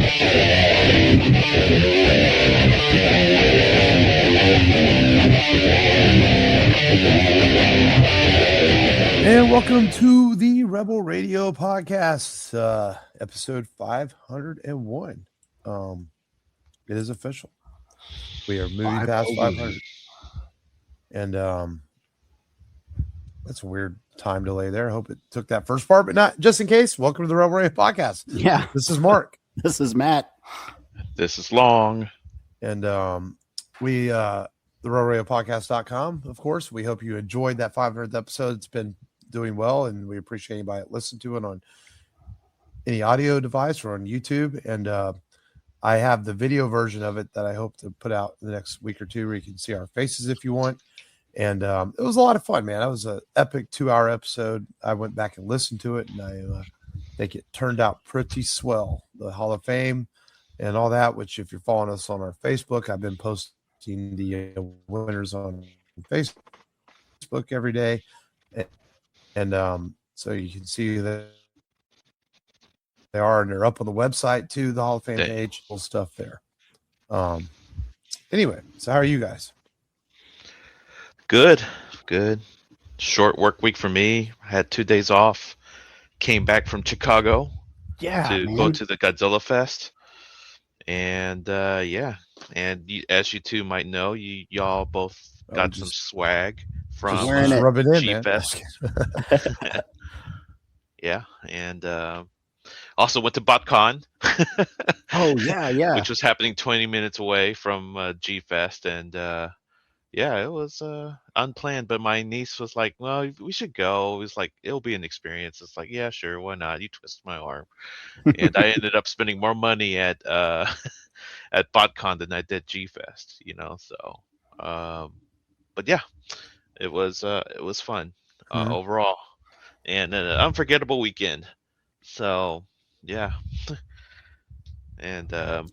And welcome to the Rebel Radio Podcast, episode 501. It is official. We are moving past 500. And that's a weird time delay there. I hope it took that first part, but not just in case. Welcome to the Rebel Radio Podcast. Yeah. This is Mark. This is Matt. This is Long. And we, the RebelRadioPodcast.com, of course. We hope you enjoyed that 500th episode. It's been doing well, and we appreciate anybody that listened to it on any audio device or on YouTube. And I have the video version of it that I hope to put out in the next week or two where you can see our faces if you want. And it was a lot of fun, man. That was an epic 2-hour episode. I went back and listened to it, and I think it turned out pretty swell. The Hall of Fame and all that, which if you're following us on our Facebook, I've been posting the winners on Facebook every day. And so you can see that they are, and they're up on the website too, the Hall of Fame page, full stuff there. Anyway, so how are you guys? Good. Short work week for me. I had 2 days off. Came back from Chicago to go to the Godzilla Fest. And and as you two might know, y'all both got some swag from G-Fest. Yeah, and also went to BotCon. Which was happening 20 minutes away from G-Fest, and it was unplanned. But my niece was like, "Well, we should go." It was like, "It'll be an experience." It's like, "Yeah, sure, why not?" You twist my arm, and I ended up spending more money at BotCon than I did G-Fest. So, but yeah. It was fun overall, and an unforgettable weekend. So yeah, and I'm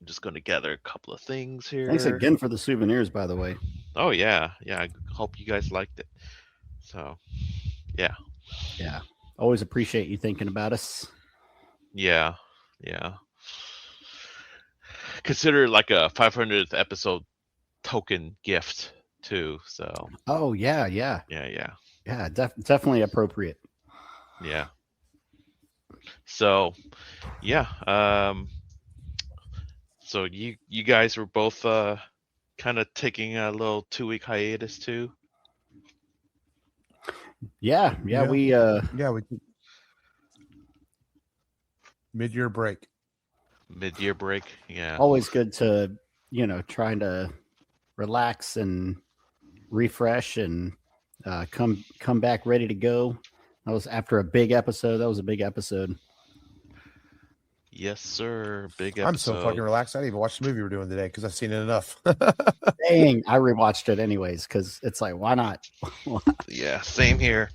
just going to gather a couple of things here. Thanks again for the souvenirs, by the way. Oh yeah. I hope you guys liked it. So yeah. Always appreciate you thinking about us. Yeah. Consider it like a 500th episode token gift too. So definitely appropriate. Yeah. So so you guys were both kind of taking a little 2-week hiatus too. We took mid-year break. Yeah, always good to trying to relax and refresh and come back ready to go. That was after a big episode. That was a big episode. Yes, sir. Big episode. I'm so fucking relaxed. I didn't even watch the movie we're doing today because I've seen it enough. Dang, I rewatched it anyways because it's like, why not? Yeah, same here.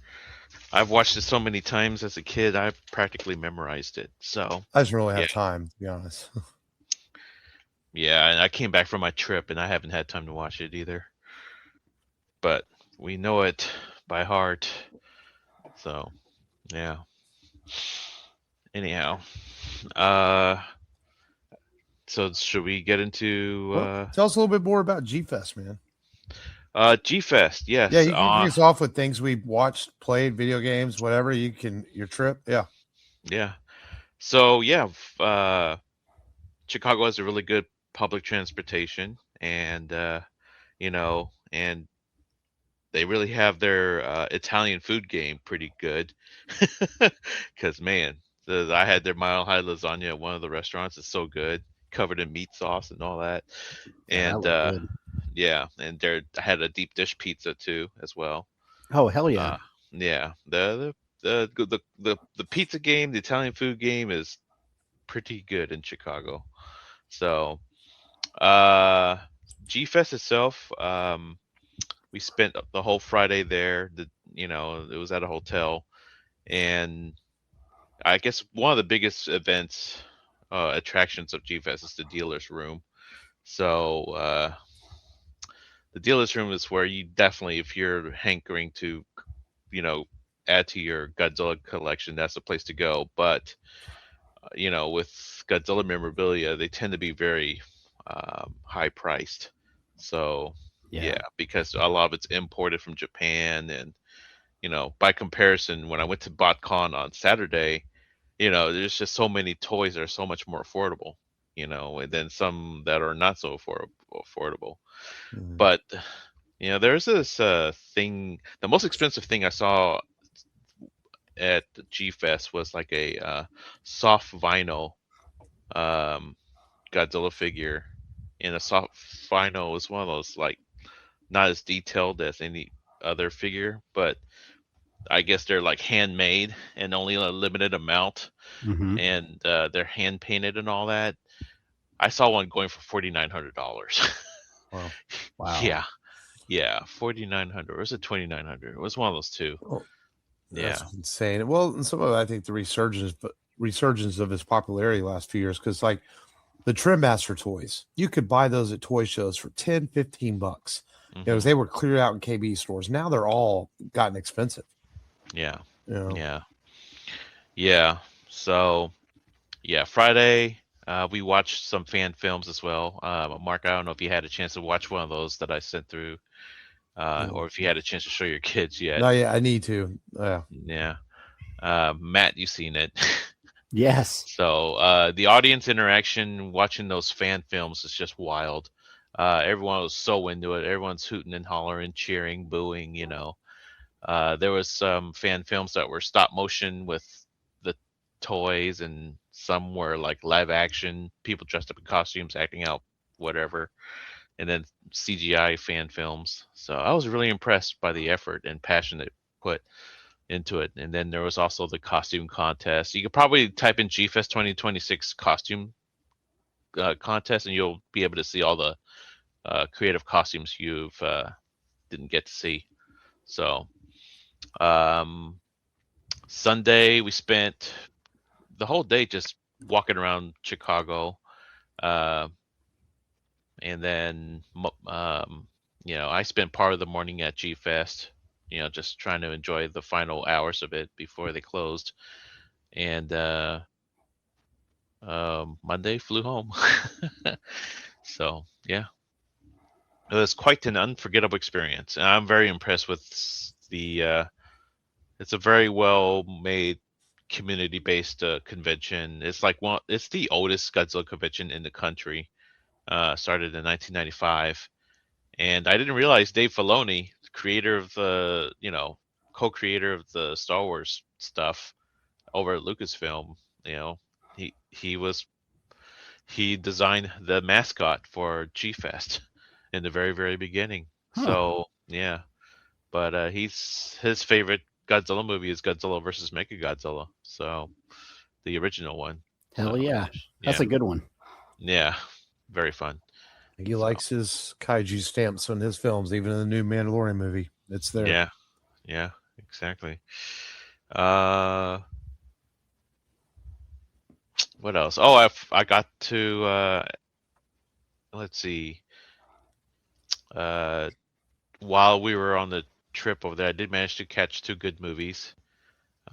I've watched it so many times as a kid. I practically memorized it. So I just really have time, to be honest. Yeah, and I came back from my trip, and I haven't had time to watch it either. But we know it by heart. So, yeah. Anyhow, so should we get into? Tell us a little bit more about G-Fest, man. G-Fest, yes. Yeah, you can kick us off with things we watched, played, video games, whatever. You can your trip, yeah. So Chicago has a really good public transportation, and and they really have their Italian food game pretty good. Because man, I had their Mile High lasagna at one of the restaurants. It's so good, covered in meat sauce and all that. And and I had a deep dish pizza too as well. Oh hell yeah! The pizza game, the Italian food game is pretty good in Chicago. So, G-Fest itself, we spent the whole Friday there. It was at a hotel, and I guess one of the biggest attractions of G-Fest is the dealer's room. So, the dealer's room is where you definitely, if you're hankering to, add to your Godzilla collection, that's the place to go. But, with Godzilla memorabilia, they tend to be very high priced. So Yeah. yeah, because a lot of it's imported from Japan, and by comparison, when I went to BotCon on Saturday, there's just so many toys that are so much more affordable, and then some that are not so affordable. Mhm. But there's this thing. The most expensive thing I saw at the G Fest was like a soft vinyl um, Godzilla figure, and a soft vinyl is one of those like not as detailed as any other figure, but I guess they're like handmade and only a limited amount, Mm-hmm. and they're hand painted and all that. I saw one going for $4,900. Wow. Wow. Yeah, yeah, 4,900. Or was it 2,900? It was one of those two. Well, Yeah. that's insane. Well, and some of it, I think the resurgence of his popularity last few years, because like the Trim Master toys, you could buy those at toy shows for 10, $15. Hmm. They were cleared out in KB stores. Now they're all gotten expensive. Yeah. You know. Yeah. Yeah. So yeah, Friday we watched some fan films as well. Mark, I don't know if you had a chance to watch one of those that I sent through, or if you had a chance to show your kids yet. No, yeah, I need to. Yeah. Yeah. Matt, you seen it. Yes. So the audience interaction watching those fan films is just wild. Everyone was so into it. Everyone's hooting and hollering, cheering, booing. There was some fan films that were stop motion with the toys, and some were like live action, people dressed up in costumes, acting out whatever, and then CGI fan films. So I was really impressed by the effort and passion they put into it. And then there was also the costume contest. You could probably type in GFest 2026 costume contest, and you'll be able to see all the creative costumes you've didn't get to see. So um, Sunday we spent the whole day just walking around Chicago, uh, and then I spent part of the morning at G Fest. Just trying to enjoy the final hours of it before they closed. And Monday flew home. So yeah, it was quite an unforgettable experience, and I'm very impressed with the. It's a very well made community based convention. It's like it's the oldest Godzilla convention in the country. Started in 1995, and I didn't realize Dave Filoni, creator of the co-creator of the Star Wars stuff over at Lucasfilm, you know, he was he designed the mascot for G Fest in the very very beginning. Huh. So yeah, but his favorite Godzilla movie is Godzilla versus Mechagodzilla. So the original one. So Hell yeah. That's yeah, a good one. yeah, very fun. He So likes his kaiju stamps on his films, even in the new Mandalorian movie. It's there. yeah, yeah, exactly. Uh, what else? Oh, I got to let's see. Uh, while we were on the trip over there, I did manage to catch two good movies.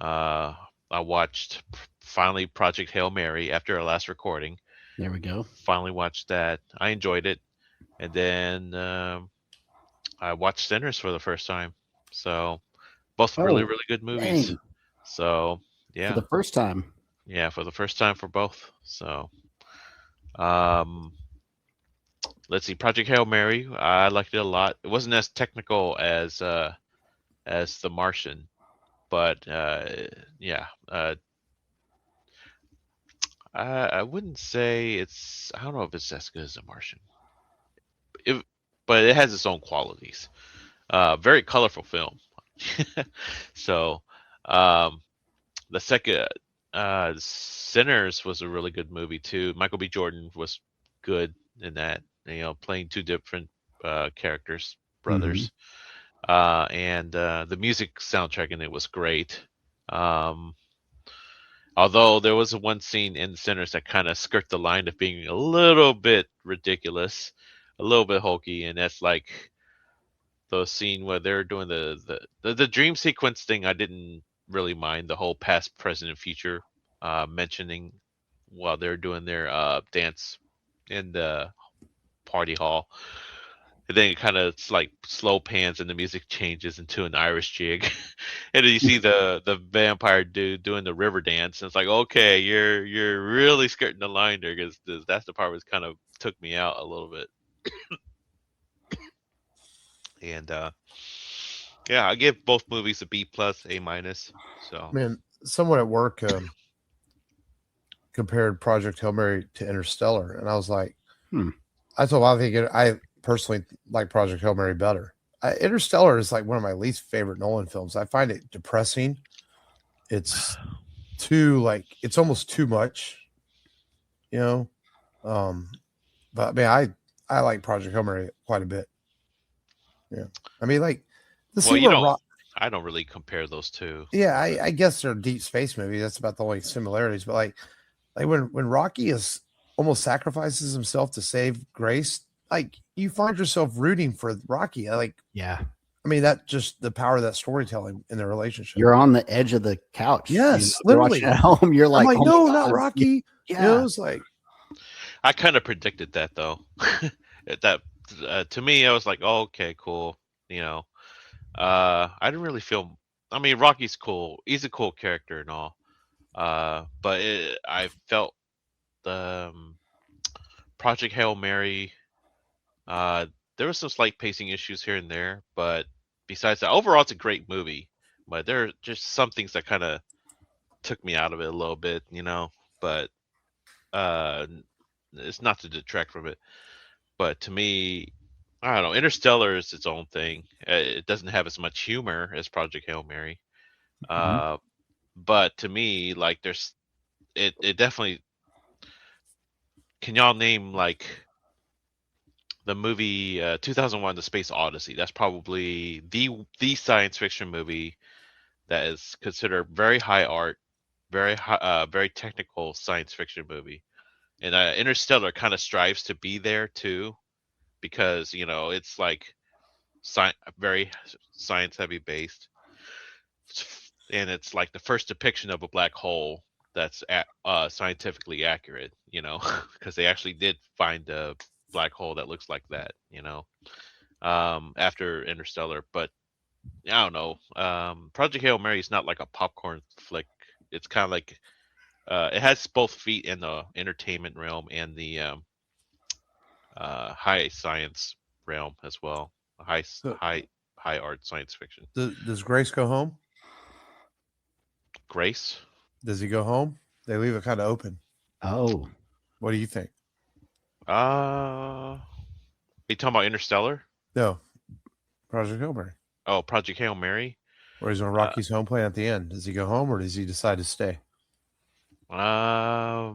Uh, I watched finally Project Hail Mary after our last recording. There we go. Finally watched that. I enjoyed it, and then I watched Sinners for the first time. So both really Oh, really good movies. dang. So For yeah, the first time. yeah, for the first time for both. So um, let's see, Project Hail Mary. I liked it a lot. It wasn't as technical as The Martian, but yeah, I wouldn't say it's. I don't know if it's as good as The Martian. It, but it has its own qualities. Very colorful film. So, um, the second, Sinners was a really good movie too. Michael B. Jordan was good in that. Playing two different characters, Mm-hmm. brothers, and the music soundtrack in it was great. Um, Although there was one scene in Sinners that kind of skirt the line of being a little bit ridiculous, a little bit hokey, and that's like the scene where they're doing the dream sequence thing. I didn't really mind the whole past, present, and future mentioning while they're doing their dance in the party hall. And then it kind of like slow pans and the music changes into an Irish jig, and then you see the vampire dude doing the river dance. And it's like, okay, you're really skirting the line there, because that's the part was kind of took me out a little bit. And yeah, I give both movies a B plus, A minus. So Man, someone at work compared Project Hail Mary to Interstellar, and I was like, I told him I personally like Project Hail Mary better. Interstellar is like one of my least favorite Nolan films. I find it depressing. It's it's almost too much, you know. But I mean, I like Project Hail Mary quite a bit. Yeah, I mean, like the well, scene you where don't. I don't really compare those two. yeah, I guess they're deep space movies. That's about the only similarities. But like when Rocky is almost sacrifices himself to save Grace, like you find yourself rooting for Rocky. Like, Yeah. I mean, that just the power of that storytelling in their relationship. You're on the edge of the couch. Yes, You're literally. watching at home. You're like, I'm like, oh no, my not God. Rocky. Yeah. You know, it's like, I kind of predicted that though. That to me, I was like, oh, okay, cool. You know, I didn't really feel. I mean, Rocky's cool. He's a cool character and all. But I felt the Project Hail Mary. Uh, there was some slight pacing issues here and there, but besides that, overall, it's a great movie. But there are just some things that kind of took me out of it a little bit, you know. But uh, it's not to detract from it. But to me, I don't know. Interstellar is its own thing. It doesn't have as much humor as Project Hail Mary. Uh, but to me, like, there's it definitely. Can y'all name like the movie 2001: The Space Odyssey? That's probably the science fiction movie that is considered very high art, very high, very technical science fiction movie. And Interstellar kind of strives to be there too, because you know it's like very science heavy based, and it's like the first depiction of a black hole that's scientifically accurate, you know, because they actually did find a black hole that looks like that, you know, after Interstellar. But I don't know. Project Hail Mary is not like a popcorn flick. It's kind of like it has both feet in the entertainment realm and the high science realm as well. High art science fiction. does Grace go home? Grace. Does he go home? They leave it kind of open. Oh. What do you think? You talking about Interstellar? No, Project Hail Mary. Oh, Project Hail Mary. Or he's on Rocky's home plane at the end. Does he go home or does he decide to stay? I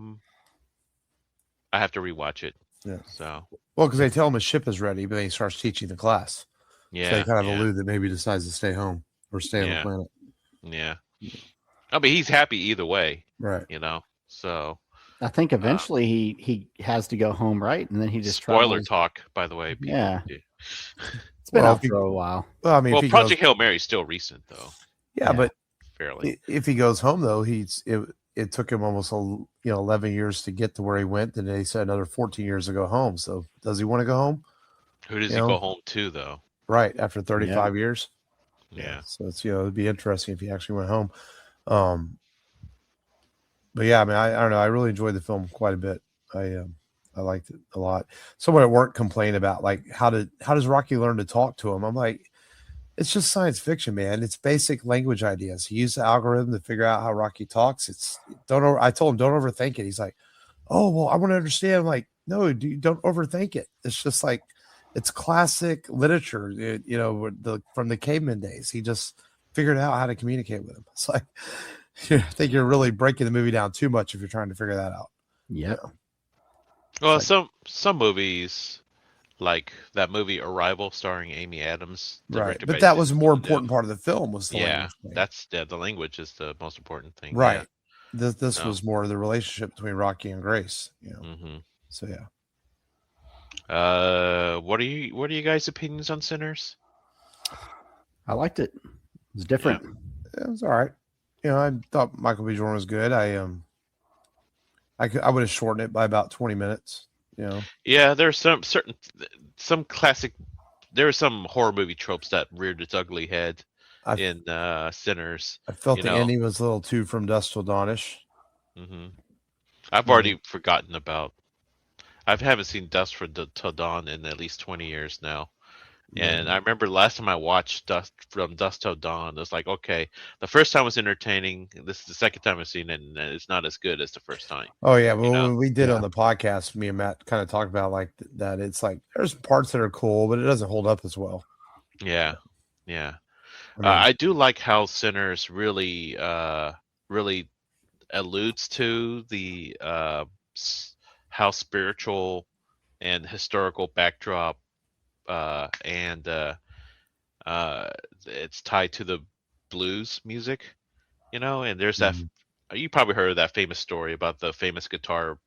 have to rewatch it. Yeah. So. Well, because they tell him his ship is ready, but then he starts teaching the class. Yeah. So they kind of allude that maybe he decides to stay home or stay on the planet. Yeah. I mean, he's happy either way. Right. You know. So. I think eventually he has to go home, right? And then he just spoiler talk, by the way. People. Yeah. It's been out for a while. Well, I mean, well, Project Hail Mary is still recent, though. Yeah, but fairly. If he goes home, though, it took him almost 11 years to get to where he went, and he said another 14 years to go home. So, does he want to go home? Who does he go home to, though? Right after 35 years. Yeah. So it's it'd be interesting if he actually went home. But yeah, I mean, I don't know. I really enjoyed the film quite a bit. I liked it a lot. Someone at work complained about like how does Rocky learn to talk to him? I'm like, it's just science fiction, man. It's basic language ideas. He used the algorithm to figure out how Rocky talks. I told him don't overthink it. He's like, oh well, I want to understand. I'm like, no, don't overthink it. It's just like it's classic literature. From the caveman days. He just figured out how to communicate with him. It's like. I think you're really breaking the movie down too much if you're trying to figure that out. Yeah. Well, some movies, like that movie Arrival, starring Amy Adams, right? But that was a more important part of the film. Was the language that's the language is the most important thing, right? Yeah. This was more the relationship between Rocky and Grace. So yeah. What are you guys' opinions on Sinners? I liked it. It was different. Yeah, it was all right. I thought Michael B. Jordan was good. I I would have shortened it by about 20 minutes. You know, Yeah, there's some classic. There are some horror movie tropes that reared its ugly head I in Sinners. I felt You the know, ending was a little too from dusk till dawnish. hmm I've You know, already forgotten about. I haven't seen Dusk Till Dawn in at least 20 years now. yeah. And I remember last time I watched From Dusk Till Dawn, it was like, okay, the first time was entertaining. This is the second time I've seen it, and it's not as good as the first time. Oh yeah, You well, know? when we did Yeah. on the podcast, me and Matt kind of talked about like that. It's like there's parts that are cool, but it doesn't hold up as well. Yeah, yeah. I mean, I do like how Sinners really alludes to the how spiritual and historical backdrop and it's tied to the blues music, and there's that. Mhm. You probably heard of that famous story about the famous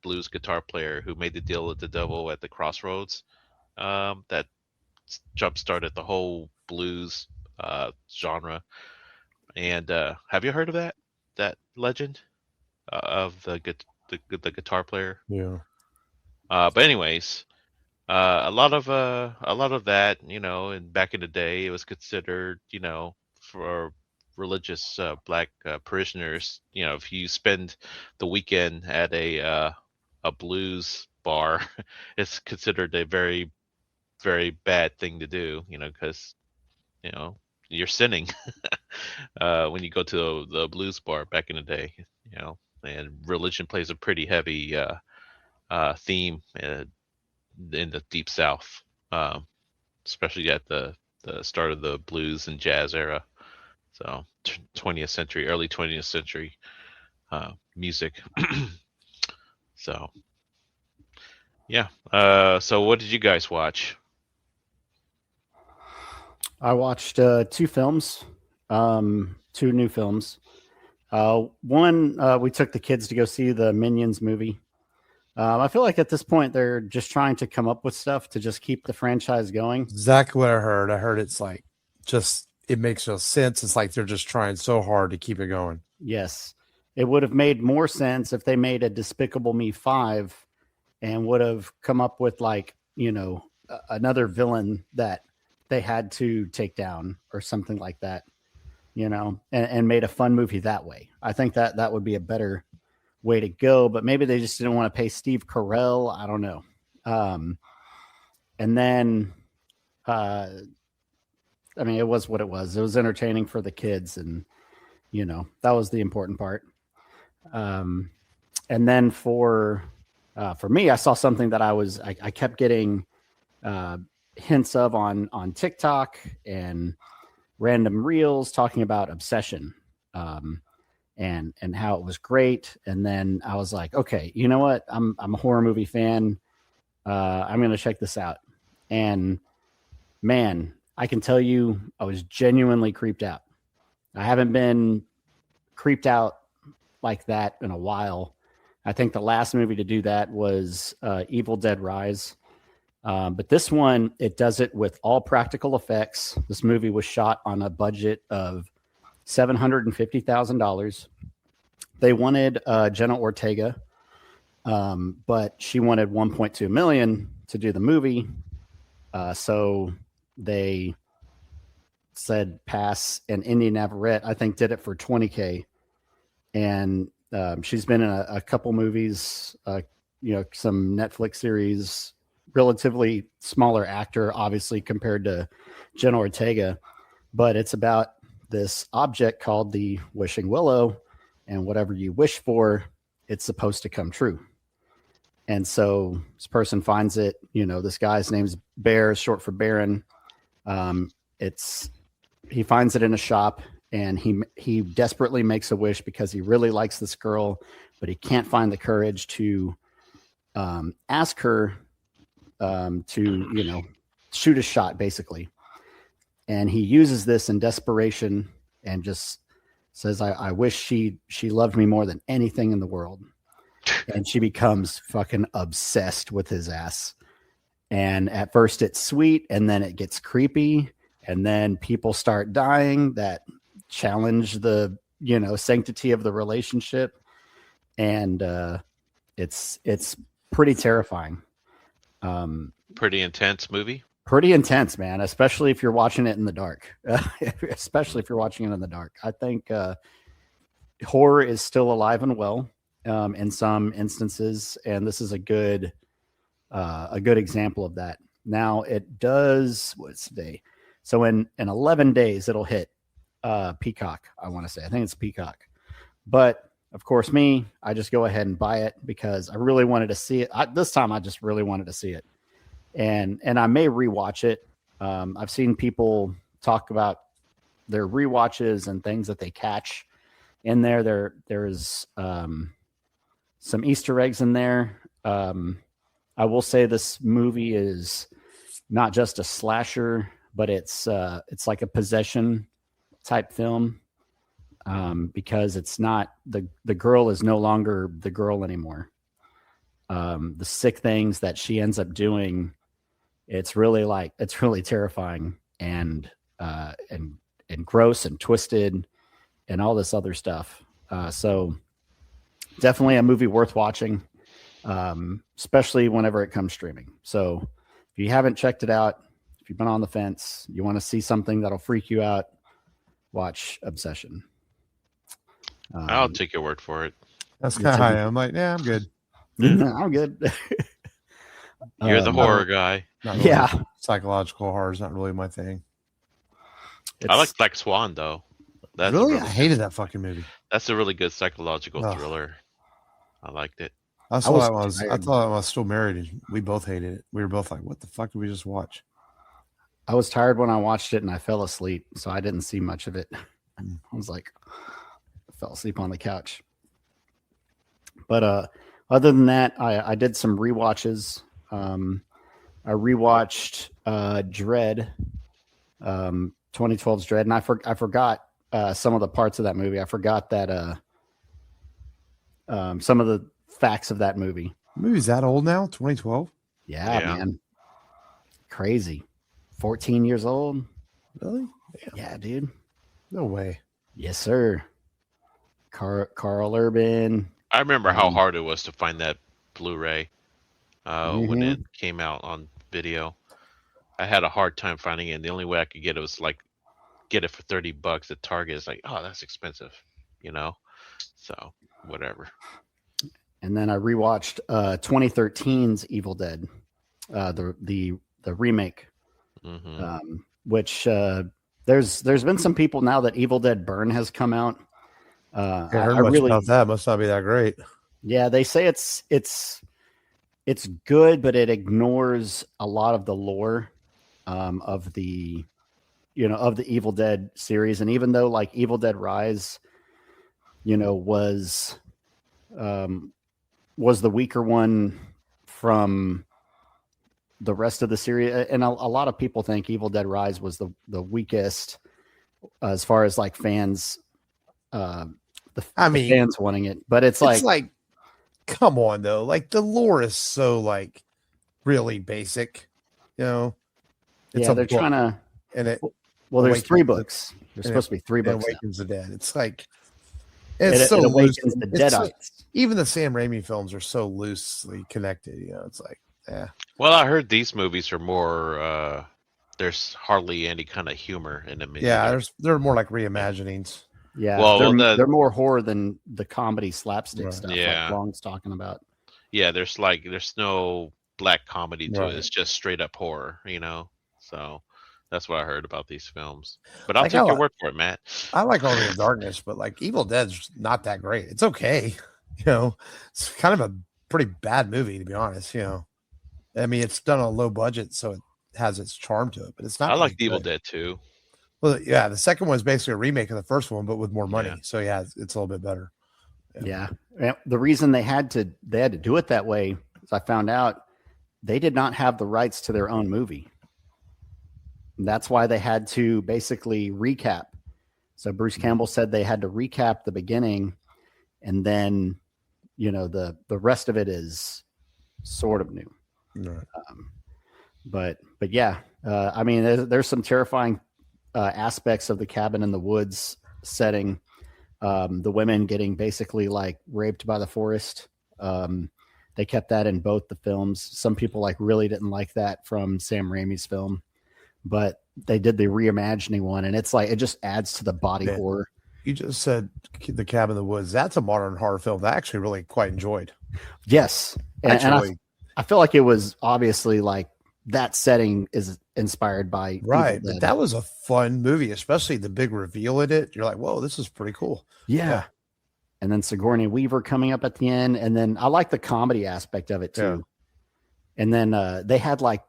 blues guitar player who made the deal with the devil at the crossroads. That jump started the whole blues genre. And have you heard of that legend of the guitar player? yeah. But anyways, a lot of that, and back in the day, it was considered, for religious black parishioners, if you spend the weekend at a blues bar, it's considered a very, very bad thing to do, because you know you're sinning when you go to the blues bar back in the day, and religion plays a pretty heavy theme in the deep south, um, especially at the start of the blues and jazz era. So 20th century, early 20th century music. So yeah. So what did you guys watch? I watched two films, two new films. One, we took the kids to go see the Minions movie. I feel like at this point they're just trying to come up with stuff to just keep the franchise going. Exactly what I heard. I heard it's like just it makes no sense. It's like they're just trying so hard to keep it going. Yes, it would have made more sense if they made a Despicable Me 5 and would have come up with like, another villain that they had to take down or something like that, and made a fun movie that way. I think that would be a better way to go, but maybe they just didn't want to pay Steve Carell. I don't know. And then, it was what it was. It was entertaining for the kids, and that was the important part. And then for me, I saw something that I kept getting hints of on TikTok and random reels talking about Obsession. And how it was great. And then I was like, okay, you know what? I'm a horror movie fan. I'm going to check this out. And man, I can tell you, I was genuinely creeped out. I haven't been creeped out like that in a while. I think the last movie to do that was Evil Dead Rise. But this one, it does it with all practical effects. This movie was shot on a budget of $750,000. They wanted Jenna Ortega, but she wanted 1.2 million to do the movie. So they said pass. And Indy Navarrete, I think, did it for $20K. And she's been in a couple movies, some Netflix series. Relatively smaller actor, obviously, compared to Jenna Ortega, but it's about this object called the Wishing Willow, and whatever you wish for, it's supposed to come true. And so this person finds it. This guy's name's Bear, short for Baron. He finds it in a shop, and he desperately makes a wish because he really likes this girl, but he can't find the courage to ask her to shoot a shot, basically. And he uses this in desperation and just says, I wish she loved me more than anything in the world. And she becomes fucking obsessed with his ass. And at first it's sweet, and then it gets creepy, and then people start dying that challenge the sanctity of the relationship. And It's pretty terrifying. Pretty intense movie. Pretty intense, man, especially if you're watching it in the dark. Especially if you're watching it in the dark. I think horror is still alive and well in some instances, and this is a good example of that. Now it does. What's today? So in 11 days it'll hit Peacock. I want to say. I think it's Peacock, but of course, I just go ahead and buy it because I really wanted to see it. This time, I just really wanted to see it, and I may rewatch it. I've seen people talk about their rewatches and things that they catch in there. There's some Easter eggs in there. I will say this movie is not just a slasher, but it's like a possession type film. Because it's not the girl is no longer the girl anymore. The sick things that she ends up doing, it's really terrifying and gross and twisted and all this other stuff. So definitely a movie worth watching, especially whenever it comes streaming. So if you haven't checked it out, if you've been on the fence, you want to see something that'll freak you out, watch Obsession. I'll take your word for it. That's kind of high. I'm like, yeah, I'm good. I'm good. You're the horror guy. Not really. Yeah. Psychological horror is not really my thing. I like Black Swan though. That's really? I hated that fucking movie. That's a really good psychological thriller. I liked it. I thought I was still married, and we both hated it. We were both like, "What the fuck did we just watch?" I was tired when I watched it, and I fell asleep, so I didn't see much of it. I was like, I fell asleep on the couch. But other than that, I did some rewatches. I rewatched Dread, 2012's Dread, and I forgot some of the parts of that movie. I forgot that some of the facts of that movie. The movie's that old now? 2012? Yeah, man. Crazy. 14 years old. Really? Yeah, dude. No way. Yes, sir. Carl Urban. I remember how hard it was to find that Blu-ray when it came out on video. I had a hard time finding it. And the only way I could get it was like get it for $30 at Target. It's like, oh, that's expensive, you know? So whatever. And then I rewatched 2013's Evil Dead, the remake, which there's been some people now that Evil Dead Burn has come out. I heard much about that. Must not be that great. Yeah, they say it's good, but it ignores a lot of the lore of the Evil Dead series. And even though like Evil Dead Rise, was the weaker one from the rest of the series, and a lot of people think Evil Dead Rise was the weakest as far as like fans. The fans wanting it, but it's like, come on though, like the lore is so like really basic, They're trying to, and it. Well, there's 3 books. There's supposed to be 3 books. Awakens the Dead. It's like it awakens the Deadites. Even the Sam Raimi films are so loosely connected. It's like, yeah. Well, I heard these movies are more. There's hardly any kind of humor in them. Yeah, they're more like reimaginings. Yeah, well, they're more horror than the comedy slapstick stuff. Yeah, like Long's talking about. Yeah, there's no black comedy to it. It's just straight up horror, So that's what I heard about these films. But I'll take your word for it, Matt. I like Army of Darkness, but like Evil Dead's not that great. It's okay, It's kind of a pretty bad movie, to be honest. I mean, it's done on a low budget, so it has its charm to it. But it's not. I like Evil Dead too. Well, yeah, the second one is basically a remake of the first one, but with more money. Yeah. So yeah, it's a little bit better. Yeah. The reason they had to do it that way is I found out they did not have the rights to their own movie. And that's why they had to basically recap. So Bruce Campbell said they had to recap the beginning, and then the rest of it is sort of new. Right. But yeah, I mean, there's some terrifying aspects of the cabin in the woods setting, the women getting basically like raped by the forest. They kept that in both the films. Some people like really didn't like that from Sam Raimi's film, but they did the reimagining one, and it's like it just adds to the body Man, horror. You just said The Cabin in the Woods. That's a modern horror film that I actually really quite enjoyed. Yes, and I feel like it was obviously like that setting is inspired by right, but that was a fun movie, especially the big reveal in it. You're like, whoa, this is pretty cool. Yeah. And then Sigourney Weaver coming up at the end. And then I like the comedy aspect of it too. Yeah. And then they had like,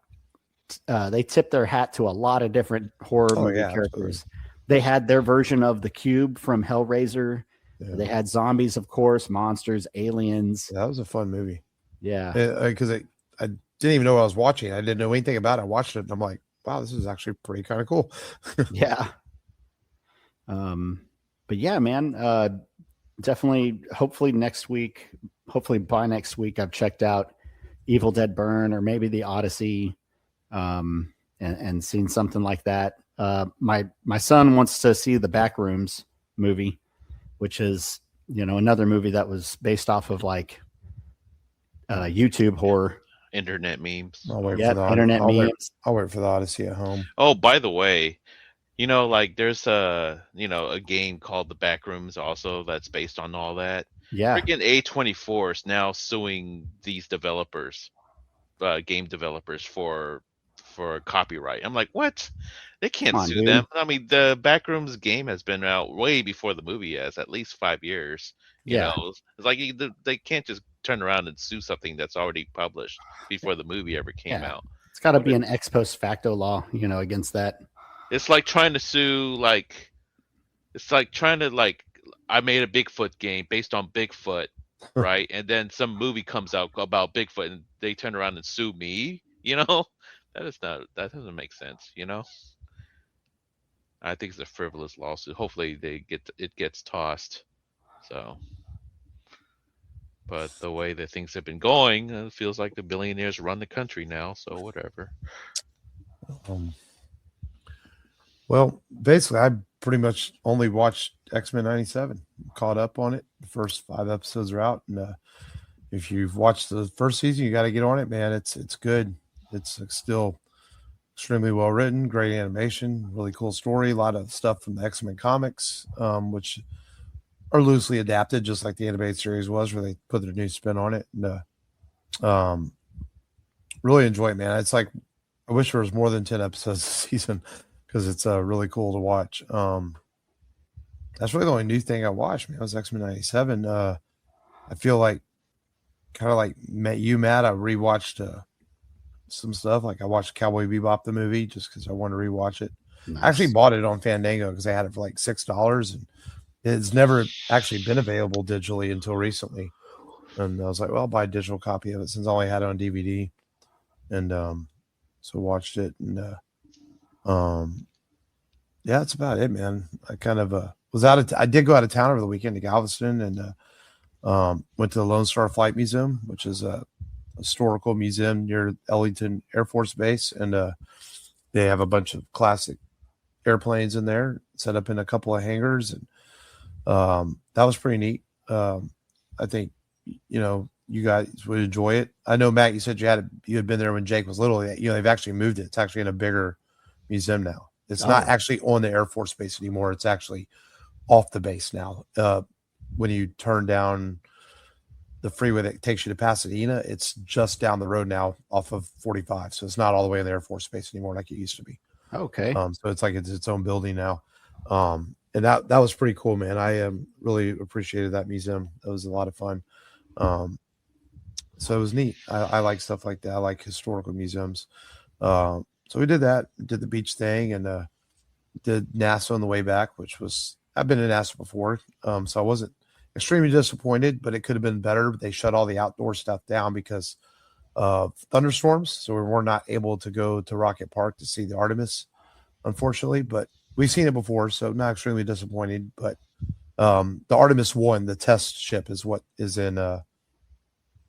they tipped their hat to a lot of different horror movie characters. Absolutely. They had their version of the Cube from Hellraiser. Yeah. They had zombies, of course, monsters, aliens. That was a fun movie. Yeah. Because I didn't even know what I was watching. I didn't know anything about it. I watched it and I'm like, wow, this is actually pretty kind of cool. Yeah. But yeah, man, definitely, hopefully by next week, I've checked out Evil Dead Burn or maybe the Odyssey, and seen something like that. My son wants to see the Backrooms movie, which is, another movie that was based off of like YouTube horror. Internet memes. Internet memes. I'll wait for the Odyssey at home. Oh, by the way, like there's a game called The Backrooms also that's based on all that. Yeah. Freaking A24 is now suing these developers, game developers for copyright. I'm like, what? They can't sue them. I mean, the Backrooms game has been out way before the movie has, at least 5 years. You know, it's like they can't just turn around and sue something that's already published before the movie ever came out. It's got to be an ex post facto law, against that. It's like trying to sue, I made a Bigfoot game based on Bigfoot, right? And then some movie comes out about Bigfoot and they turn around and sue me, that doesn't make sense, I think it's a frivolous lawsuit. Hopefully it gets tossed. So, but the way that things have been going, it feels like the billionaires run the country now. So whatever. Well, basically, I pretty much only watched X-Men 97. Caught up on it. The first 5 episodes are out, and if you've watched the first season, you got to get on it, man. It's good. It's still extremely well written, great animation, really cool story. A lot of stuff from the X-Men comics, which are loosely adapted, just like the animated series was, where they put their new spin on it. And really enjoy it, man. It's like I wish there was more than 10 episodes a season, because it's really cool to watch. That's really the only new thing I watched, man. It was X-Men 97. I feel like kind of like you, Matt, I rewatched some stuff. Like I watched Cowboy Bebop, the movie, just because I wanted to rewatch it. Nice. I actually bought it on Fandango because they had it for like $6, and it's never actually been available digitally until recently. And I was like, well, I'll buy a digital copy of it since I only had it on DVD. And so watched it, and yeah, that's about it, man. I kind of I did go out of town over the weekend to Galveston, and went to the Lone Star Flight Museum, which is a historical museum near Ellington Air Force Base, and they have a bunch of classic airplanes in there set up in a couple of hangars, and that was pretty neat. I think you guys would enjoy it. I know, Matt, you said you had been there when Jake was little. They've actually moved it. It's actually in a bigger museum now. It's not actually on the Air Force Base anymore. It's actually off the base now. When you turn down the freeway that takes you to Pasadena, it's just down the road now off of 45. So it's not all the way in the Air Force Base anymore like it used to be. Okay. So it's like it's its own building now. And that was pretty cool, man. I really appreciated that museum. That was a lot of fun. So it was neat. I like stuff like that. I like historical museums. So we did that, did the beach thing, and did NASA on the way back, I've been in NASA before. So I wasn't extremely disappointed, but it could have been better. They shut all the outdoor stuff down because of thunderstorms. So we were not able to go to Rocket Park to see the Artemis, unfortunately, but we've seen it before. So not extremely disappointed, but the Artemis 1, the test ship, is what is in the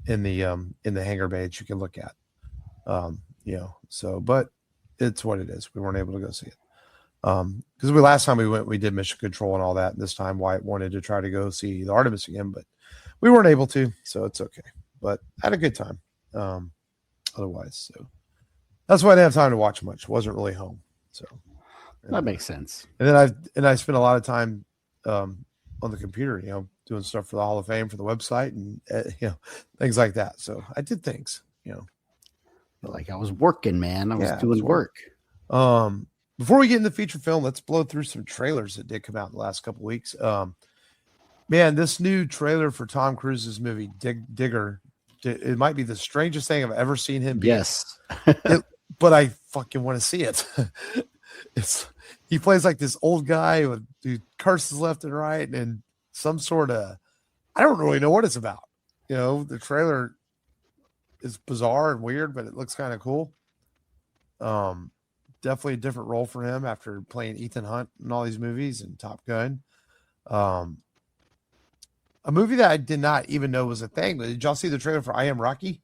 hangar bay that you can look at. But it's what it is. We weren't able to go see it. Because last time we went, we did mission control and all that. And this time Wyatt wanted to try to go see the Artemis again, but we weren't able to, so it's okay. but I had a good time. Otherwise, so that's why I didn't have time to watch much. Wasn't really home, so That makes sense. And then I spent a lot of time on the computer, doing stuff for the Hall of Fame for the website and things like that. So I did things, Like I was working, man. I was doing work. Before we get into the feature film, let's blow through some trailers that did come out in the last couple of weeks. Man, this new trailer for Tom Cruise's movie Digger, it might be the strangest thing I've ever seen him be. Yes. But I fucking want to see it. He plays like this old guy who curses left and right, and some sort of, I don't really know what it's about. The trailer is bizarre and weird, but it looks kind of cool. Definitely a different role for him after playing Ethan Hunt in all these movies and Top Gun. A movie that I did not even know was a thing. Did y'all see the trailer for I Am Rocky?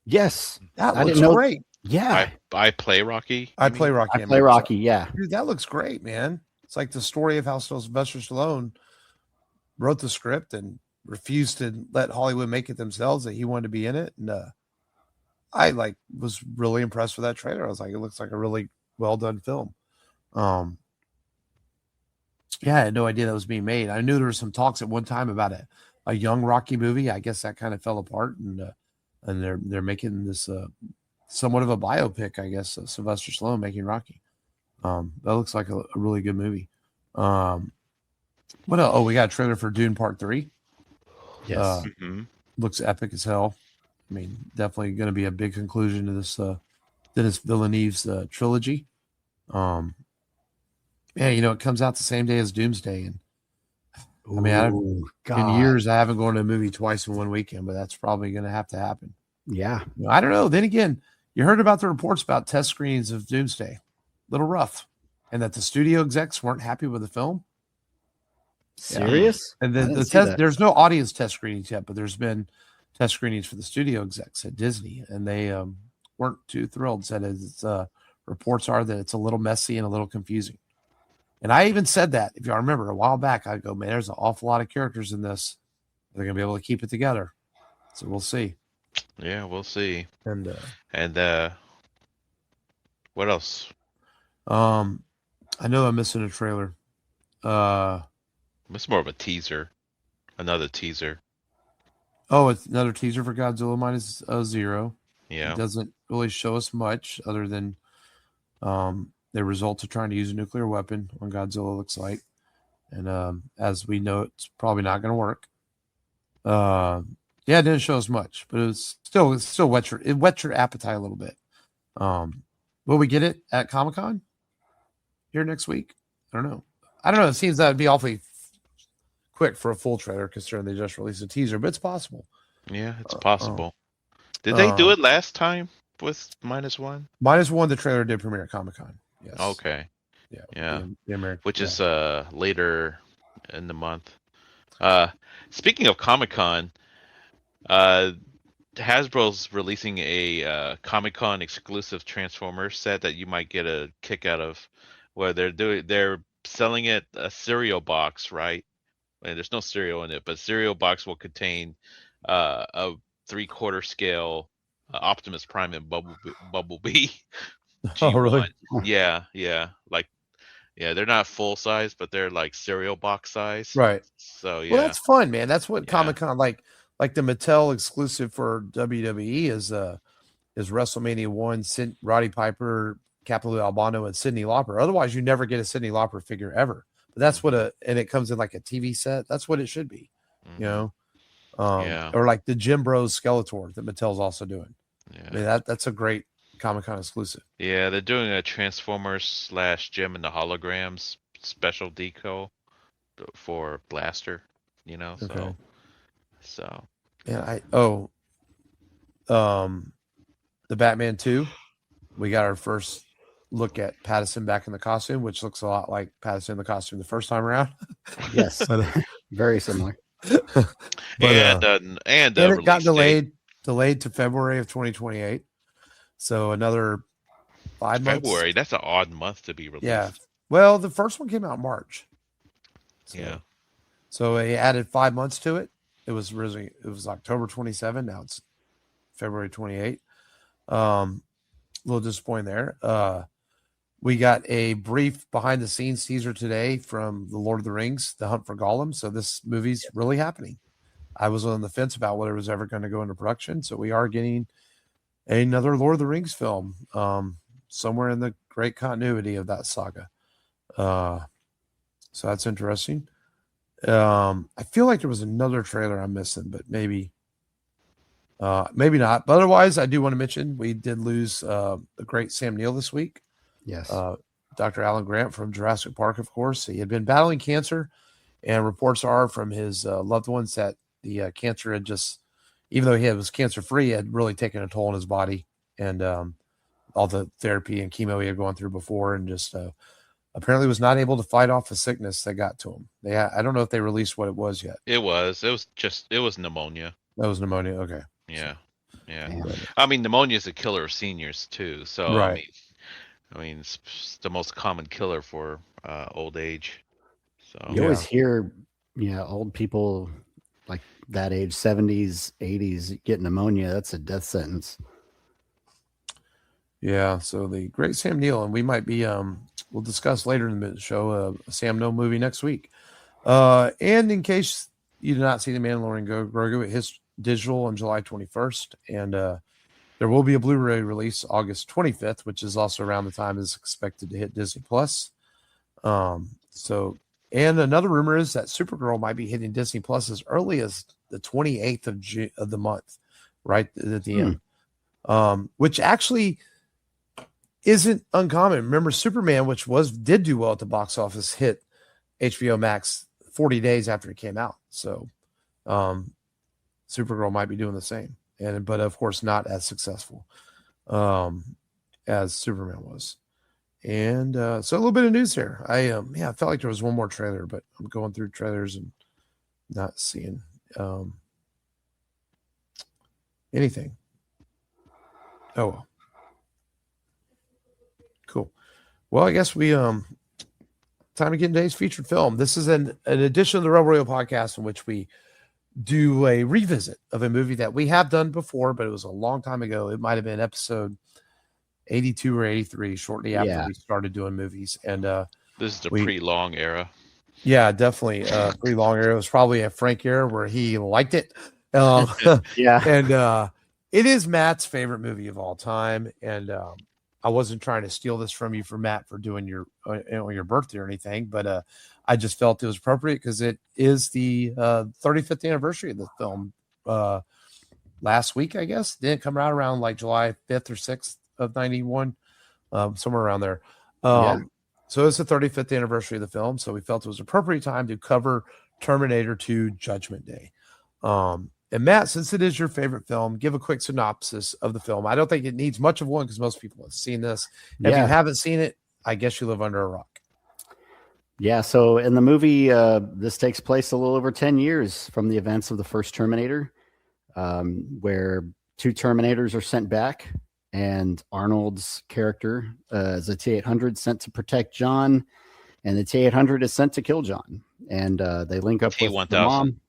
Yes. That looks great. Yeah. I play Rocky. I play Rocky. I play Rocky, yeah. Dude, that looks great, man. It's like the story of how Sylvester Stallone wrote the script and refused to let Hollywood make it themselves, that he wanted to be in it. And I was really impressed with that trailer. I was like, it looks like a really well done film. Yeah, I had no idea that was being made. I knew there were some talks at one time about a young Rocky movie. I guess that kind of fell apart, and they're making this somewhat of a biopic, I guess, Sylvester Stallone making Rocky. That looks like a really good movie. What else? Oh, we got a trailer for Dune Part 3. Yes. Looks epic as hell. I mean, definitely going to be a big conclusion to this Denis Villeneuve's trilogy. Yeah, it comes out the same day as Doomsday, and I mean, in years I haven't gone to a movie twice in one weekend, but that's probably going to have to happen. Yeah, I don't know. Then again, you heard about the reports about test screenings of Doomsday, a little rough, and that the studio execs weren't happy with the film. Serious? Yeah. And then there's no audience test screenings yet, but there's been test screenings for the studio execs at Disney, and they weren't too thrilled. Said reports are that it's a little messy and a little confusing. And I even said that, if y'all remember, a while back, I go, man, there's an awful lot of characters in this. They're going to be able to keep it together. So we'll see. Yeah, we'll see. And what else? I know I'm missing a trailer. It's more of a teaser. Another teaser. Oh, it's another teaser for Godzilla Minus Zero. Yeah. It doesn't really show us much other than the results of trying to use a nuclear weapon on Godzilla, looks like. And as we know, it's probably not going to work. Yeah, it didn't show us much, but it still whet your appetite a little bit. Will we get it at Comic-Con here next week? I don't know. It seems that would be awfully quick for a full trailer, considering they just released a teaser, but it's possible. Yeah, it's possible. Did they do it last time with -1? -1, the trailer did premiere at Comic-Con. Yes. Okay. Yeah. The American, which is later in the month. Speaking of Comic-Con, Hasbro's releasing a Comic-Con exclusive Transformers set that you might get a kick out of, where they're selling it a cereal box, right? And there's no cereal in it, but cereal box will contain a 3/4 scale Optimus Prime and Bumblebee. Oh, really? Yeah. They're not full size, but they're like cereal box size. Right. So yeah. Well, that's fun, man. That's what Comic-Con, like the Mattel exclusive for WWE is WrestleMania 1, Roddy Piper, Capital Albano, and Cyndi Lauper. Otherwise, you never get a Cyndi Lauper figure ever. But that's what and it comes in like a TV set. That's what it should be, or like the Jim Bros Skeletor that Mattel's also doing. Yeah, I mean, that's a great Comic-Con exclusive. Yeah, they're doing a Transformers / Jim and the Holograms special deco for Blaster. Okay. So. Yeah. The Batman 2. We got our first look at Pattinson back in the costume, which looks a lot like Pattinson in the costume the first time around. Yes, very similar. And it got delayed to February of 2028. So another 5 months. February, that's an odd month to be released. Yeah. Well, the first one came out in March. So, So they added 5 months to it. It was October 27. Now it's February 28. A little disappointing there. We got a brief behind the scenes teaser today from The Lord of the Rings, The Hunt for Gollum. So this movie's really happening. I was on the fence about whether it was ever going to go into production. So we are getting another Lord of the Rings film somewhere in the great continuity of that saga. So that's interesting. I feel like there was another trailer I'm missing, but maybe not. But otherwise, I do want to mention we did lose the great Sam Neill this week. Yes. Dr. Alan Grant from Jurassic Park, of course. He had been battling cancer, and reports are from his loved ones that the cancer had just, even though he was cancer-free, had really taken a toll on his body, and all the therapy and chemo he had gone through before, and just apparently was not able to fight off the sickness that got to him. I don't know if they released what it was yet. It was pneumonia. That was pneumonia. Okay. Yeah. Damn. I mean, pneumonia is a killer of seniors too. So Right. I mean, it's the most common killer for old age. So You always hear, old people like that age, 70s, 80s, get pneumonia. That's a death sentence. Yeah. So the great Sam Neill, and we might be, we'll discuss later in the show a Sam Neill movie next week. And in case you did not see The Mandalorian Grogu, it hits digital on July 21st, and there will be a Blu-ray release August 25th, which is also around the time it's expected to hit Disney Plus. So, and another rumor is that Supergirl might be hitting Disney Plus as early as the 28th of the month, right at the end, which actually isn't uncommon. Remember, Superman, which did do well at the box office, hit HBO Max 40 days after it came out. So, Supergirl might be doing the same, but of course not as successful as Superman was. And so a little bit of news here. I felt like there was one more trailer, but I'm going through trailers and not seeing anything. Oh well. Cool. Well, I guess we time to get in today's featured film. This is an edition of the Rebel Radio podcast in which we do a revisit of a movie that we have done before, but it was a long time ago. It might have been episode 82 or 83, shortly after we started doing movies. And this is the pre-long era. Yeah, definitely pretty long era. It was probably a Frank era where he liked it. Yeah. And it is Matt's favorite movie of all time. And I wasn't trying to steal this from you, for Matt, for doing your on your birthday or anything, but I just felt it was appropriate because it is the 35th anniversary of the film. Last week, I guess, didn't come out around like July 5th or 6th of 91, somewhere around there. So it's the 35th anniversary of the film, so we felt it was appropriate time to cover Terminator 2 Judgment Day. And Matt, since it is your favorite film, give a quick synopsis of the film. I don't think it needs much of one because most people have seen this. If you haven't seen it, I guess you live under a rock. Yeah, so in the movie, this takes place a little over 10 years from the events of the first Terminator, where two Terminators are sent back, and Arnold's character is a T-800 sent to protect John, and the T-800 is sent to kill John. And they link up with the mom.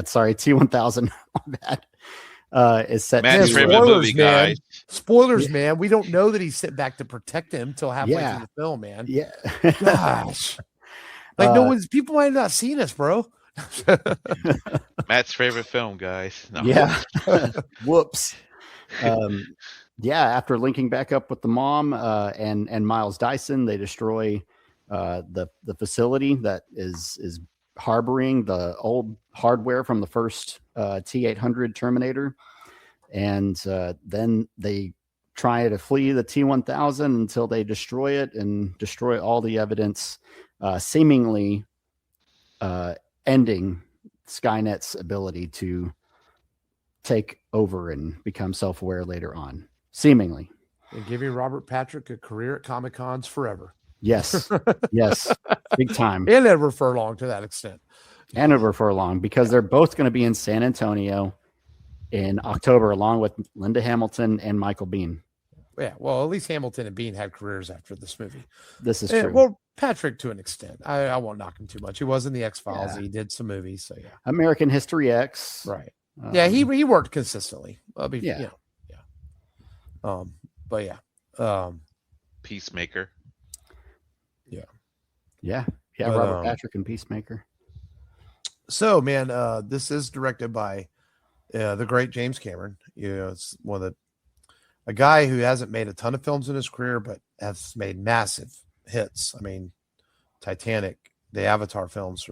Sorry, T-1000. Is set. Matt's favorite movie, guys. Spoilers, man. We don't know that he's sent back to protect him till halfway through the film, man. Yeah. Gosh. Like people might have not seen us, bro. Matt's favorite film, guys. No. Yeah. Whoops. After linking back up with the mom and Miles Dyson, they destroy the facility that is harboring the old hardware from the first T-800 Terminator, and then they try to flee the T-1000 until they destroy it and destroy all the evidence, seemingly ending Skynet's ability to take over and become self-aware later on, seemingly. And giving Robert Patrick a career at Comic-Cons forever. Yes. Yes. Big time. And Edward Furlong to that extent. And Edward Furlong, because they're both going to be in San Antonio in October, along with Linda Hamilton and Michael Biehn. Yeah, well, at least Hamilton and Bean had careers after this movie. This is true. Well, Patrick to an extent. I won't knock him too much. He was in the X-Files. Yeah. He did some movies, so yeah. American History X. Right. Yeah, he worked consistently. Yeah. You know, yeah. But yeah. Peacemaker. Yeah. But, Robert Patrick and Peacemaker. So, man, this is directed by the great James Cameron. You know, it's a guy who hasn't made a ton of films in his career, but has made massive hits. I mean, Titanic, the Avatar films,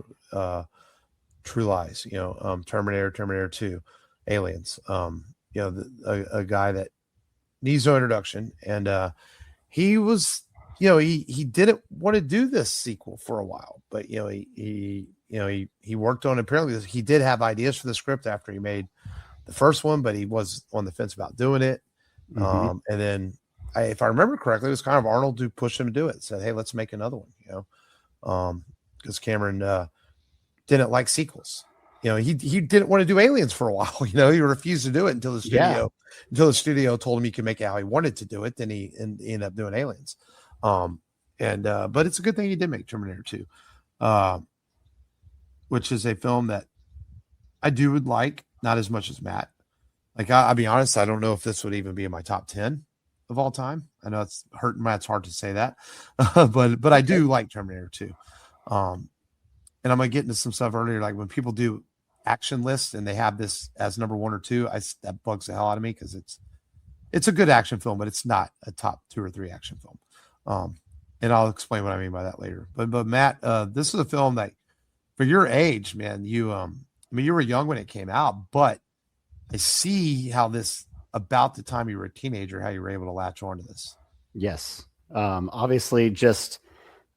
True Lies, you know, Terminator, Terminator 2, Aliens. You know, a guy that needs no introduction, and he was, you know, he didn't want to do this sequel for a while, but you know, he worked on it. Apparently, he did have ideas for the script after he made the first one, but he was on the fence about doing it. Mm-hmm. And then, if I remember correctly, it was kind of Arnold who pushed him to do it. Said, "Hey, let's make another one." You know, because Cameron didn't like sequels. You know, he didn't want to do Aliens for a while. You know, he refused to do it until the studio told him he could make it how he wanted to do it. Then he ended up doing Aliens. But it's a good thing he did make Terminator 2, which is a film that I would like, not as much as Matt. Like, I'll be honest, I don't know if this would even be in my top 10 of all time. I know it's hurting Matt's hard to say that, but I do like Terminator 2. And I'm gonna get into some stuff earlier, like when people do action lists and they have this as number 1 or 2, that bugs the hell out of me because it's a good action film, but it's not a top 2 or 3 action film. And I'll explain what I mean by that later. But Matt, this is a film that, for your age, man, you were young when it came out, but I see how this, about the time you were a teenager, how you were able to latch on to this. Yes. Obviously, just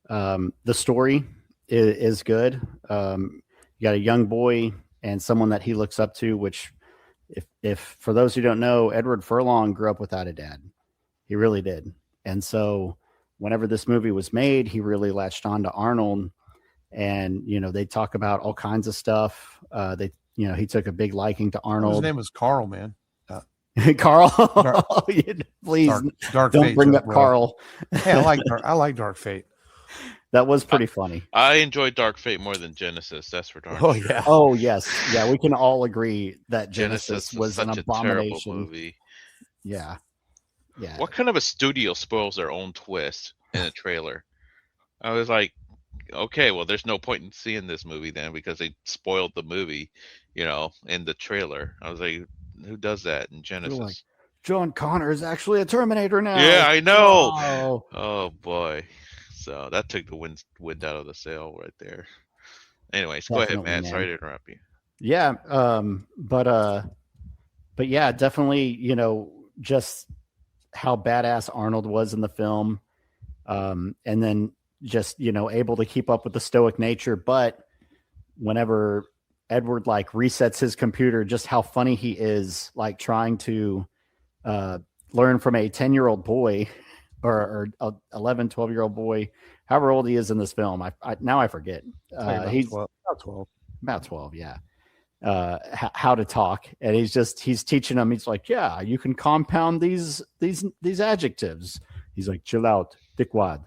the story is good. You got a young boy and someone that he looks up to, which, if for those who don't know, Edward Furlong grew up without a dad. He really did. And so whenever this movie was made, he really latched on to Arnold, and, you know, they talk about all kinds of stuff. He took a big liking to Arnold. His name was Carl, man. Carl, please Dark don't Fate bring up bro. Carl. Hey, I like Dark Fate. That was pretty funny. I enjoyed Dark Fate more than Genesis. That's for darn Oh sure. yeah. Oh yes, yeah. We can all agree that Genesis was an such abomination. a terrible movie. Yeah. What kind of a studio spoils their own twist in a trailer? I was like, okay, well, there's no point in seeing this movie then because they spoiled the movie, you know, in the trailer. I was like, who does that in Genesis? Like, John Connor is actually a Terminator now. Yeah, I know. Oh, Oh boy. So that took the wind out of the sail right there. Anyways, go ahead, Matt. Man. Sorry to interrupt you. Yeah. But yeah, definitely, you know, just how badass Arnold was in the film. And then just, you know, able to keep up with the stoic nature. But whenever Edward like resets his computer, just how funny he is, like trying to learn from a 10-year-old boy or 11, 12-year-old boy, however old he is in this film. I forget. He's about 12. Yeah. How to talk. And he's teaching him. He's like, yeah, you can compound these adjectives. He's like, chill out, dickwad.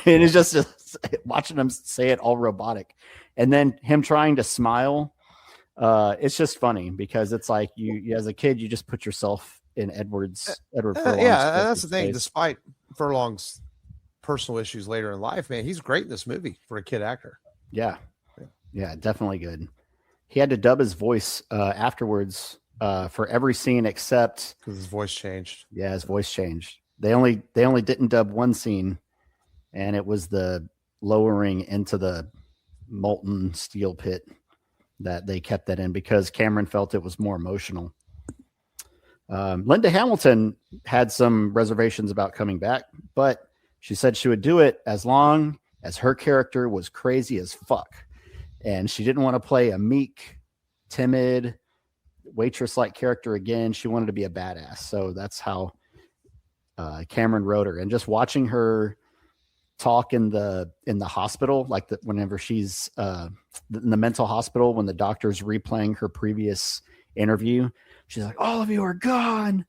And it's just watching him say it all robotic. And then him trying to smile. It's just funny because it's like you as a kid, you just put yourself in Edward Furlong's that's the thing. place. Despite Furlong's personal issues later in life, man, he's great in this movie for a kid actor. Yeah, definitely good. He had to dub his voice afterwards for every scene except because his voice changed. Yeah, his voice changed. They only didn't dub one scene, and it was the lowering into the molten steel pit that they kept that in because Cameron felt it was more emotional. Linda Hamilton had some reservations about coming back, but she said she would do it as long as her character was crazy as fuck. And she didn't want to play a meek, timid, waitress-like character again. She wanted to be a badass. So that's how Cameron wrote her. And just watching her talk in the hospital, like whenever she's in the mental hospital, when the doctor's replaying her previous interview, she's like, all of you are gone.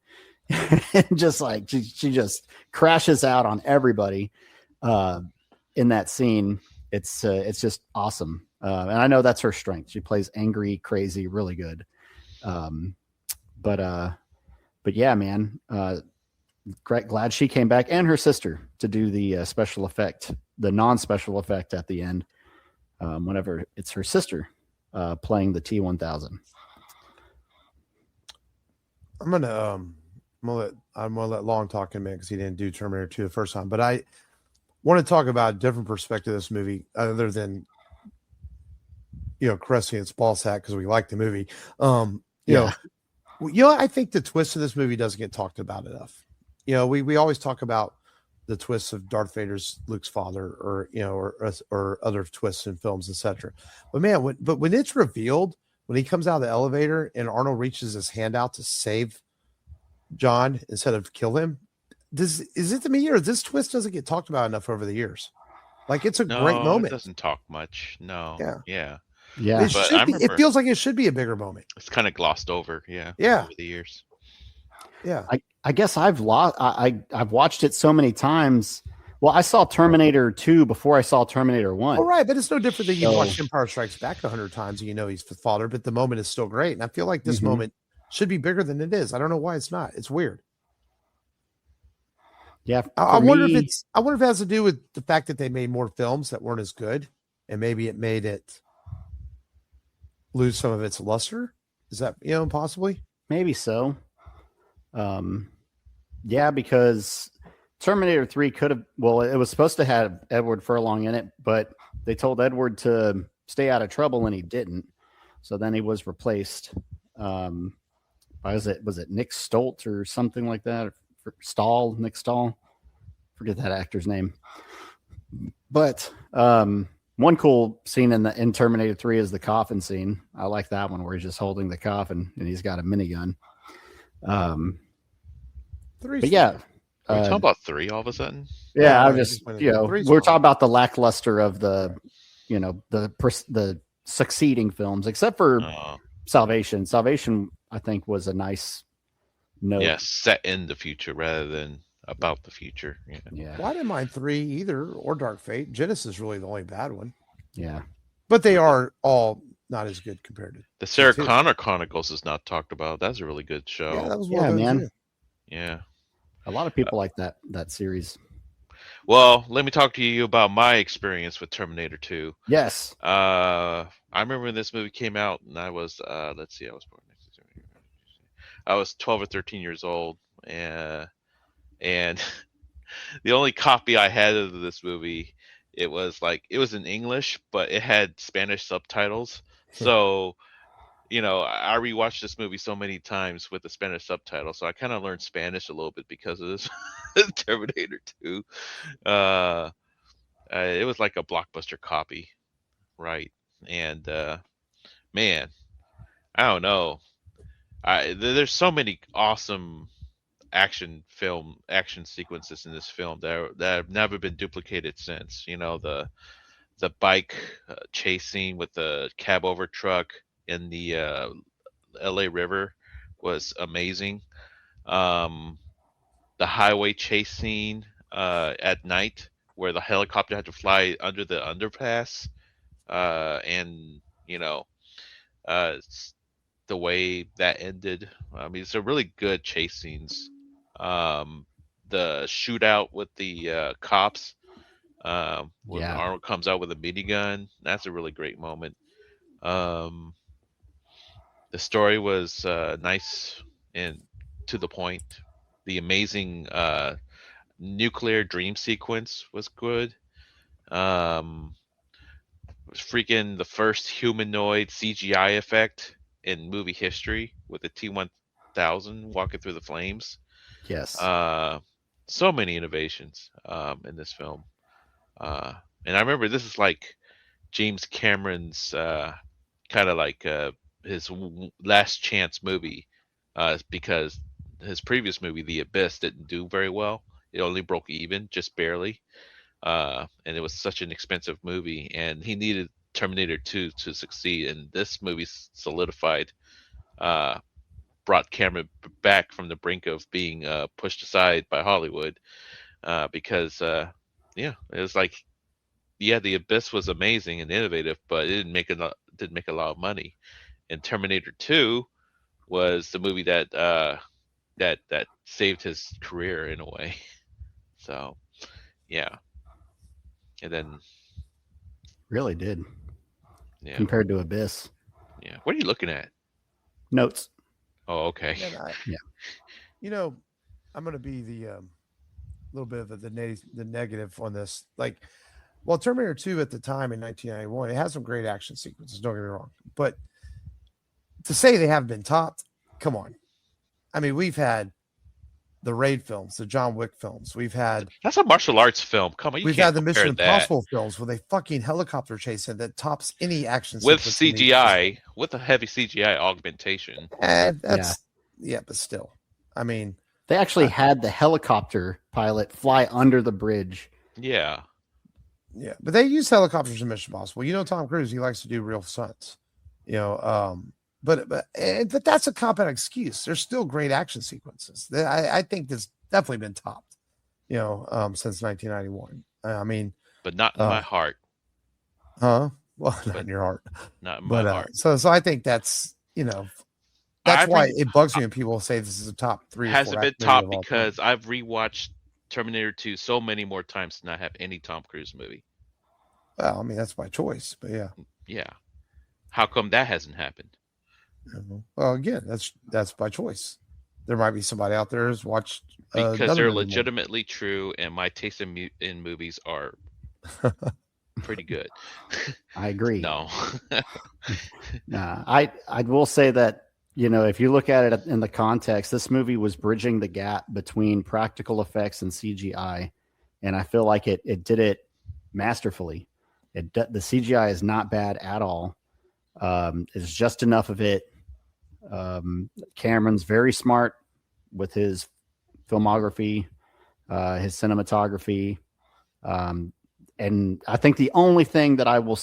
and just like she just crashes out on everybody in that scene. It's just awesome, and I know that's her strength. She plays angry, crazy, really good. Um, but yeah, man, glad she came back, and her sister, to do the special effect, the non-special effect at the end. Whenever it's her sister playing the T-1000. I'm gonna let Long talk in a minute because he didn't do Terminator 2 the first time. But I want to talk about a different perspective of this movie, other than caressing its ball sack because we like the movie. I think the twist of this movie doesn't get talked about enough. We always talk about the twists of Darth Vader's Luke's father, or other twists in films, etc. But man, when it's revealed, when he comes out of the elevator and Arnold reaches his hand out to save John instead of kill him, is it to me, or this twist doesn't get talked about enough over the years? Like, it's a great moment. It doesn't talk much. No. Yeah. It feels like it should be a bigger moment. It's kind of glossed over. Yeah. Over the years. Yeah. I guess I've watched it so many times. Well, I saw Terminator 2 before I saw Terminator 1. Oh, right. But it's no different than you've watched Empire Strikes Back 100 times and he's the father, but the moment is still great. And I feel like this moment should be bigger than it is. I don't know why it's not. It's weird. Yeah. I wonder if it has to do with the fact that they made more films that weren't as good, and maybe it made it lose some of its luster. Is that, possibly? Maybe so. Yeah, because Terminator 3 could have, it was supposed to have Edward Furlong in it, but they told Edward to stay out of trouble and he didn't. So then he was replaced. Was it Nick Stolt or something like that? Nick Stahl. Forget that actor's name. But one cool scene in Terminator 3 is the coffin scene. I like that one where he's just holding the coffin and he's got a minigun. But yeah. Are we talking about 3 all of a sudden? Yeah, I just we're talking about the lackluster of the succeeding films, except for Salvation. Salvation, I think, was a nice note. Yeah, set in the future rather than about the future. Yeah. Well, I didn't mind 3 either, or Dark Fate. Genesis is really the only bad one. Yeah. But they are all not as good compared to the Sarah Connor Chronicles is not talked about. That's a really good show. Yeah, that was one of those, man. Yeah. A lot of people like that series. Well, let me talk to you about my experience with Terminator 2. Yes. I remember when this movie came out, and I was I was born. I was 12 or 13 years old, and the only copy I had of this movie, it was in English, but it had Spanish subtitles. So, I rewatched this movie so many times with the Spanish subtitles, so I kind of learned Spanish a little bit because of this Terminator 2. It was like a blockbuster copy, right? And man, I don't know. There's so many awesome action sequences in this film that have never been duplicated since. The bike chase scene with the cab over truck in the LA River was amazing. The highway chase scene at night where the helicopter had to fly under the underpass, and the way that ended. I mean, it's a really good chase scenes. The shootout with the cops, when Arnold comes out with a minigun, that's a really great moment. The story was nice and to the point. The amazing nuclear dream sequence was good. Freaking the first humanoid CGI effect in movie history with the T-1000 walking through the flames. Yes. So many innovations in this film. And I remember this is like James Cameron's kind of like his last chance movie, because his previous movie, The Abyss, didn't do very well. It only broke even, just barely. And it was such an expensive movie, and he needed Terminator 2 to succeed, and this movie solidified brought Cameron back from the brink of being pushed aside by Hollywood, because yeah, it was like, yeah, The Abyss was amazing and innovative, but it didn't make a lot of money. And Terminator 2 was the movie that that saved his career in a way. So yeah, and then Really did yeah, compared to Abyss. yeah. What are you looking at? Notes. Oh, okay. And you know, I'm going to be the little bit of the negative on this. Like, well, Terminator 2 at the time in 1991, it has some great action sequences. Don't get me wrong, but to say they haven't been topped, come on. I mean, we've had the Raid films, the John Wick films. We've had That's a martial arts film. Come on, you we've can't had the compare Mission that Impossible films with a fucking helicopter chase in that tops any action with sequence in the CGI, with a heavy CGI augmentation. That's but still, I mean, They actually had the helicopter pilot fly under the bridge. Yeah, yeah, but they use helicopters in Mission Impossible. You know, Tom Cruise, he likes to do real stunts. You know, but that's a cop-out excuse. There's still great action sequences. I think that's definitely been topped. You know, since 1991. I mean, but not in my heart. Huh? Well, not in your heart. Not in my heart. So I think that's, you know, that's why it bugs me when people say this is a top 3. Hasn't been top because I've rewatched Terminator 2 so many more times than I have any Tom Cruise movie. Well, I mean, that's by choice, but yeah. Yeah. How come that hasn't happened? Well, again, that's by choice. There might be somebody out there who's watched because they're legitimately true, and my taste in movies are pretty good. I agree. No. Nah, I will say that, you know, if you look at it in the context, this movie was bridging the gap between practical effects and CGI, and I feel like it did it masterfully. The CGI is not bad at all. It's just enough of it. Cameron's very smart with his filmography, his cinematography. And I think the only thing that I will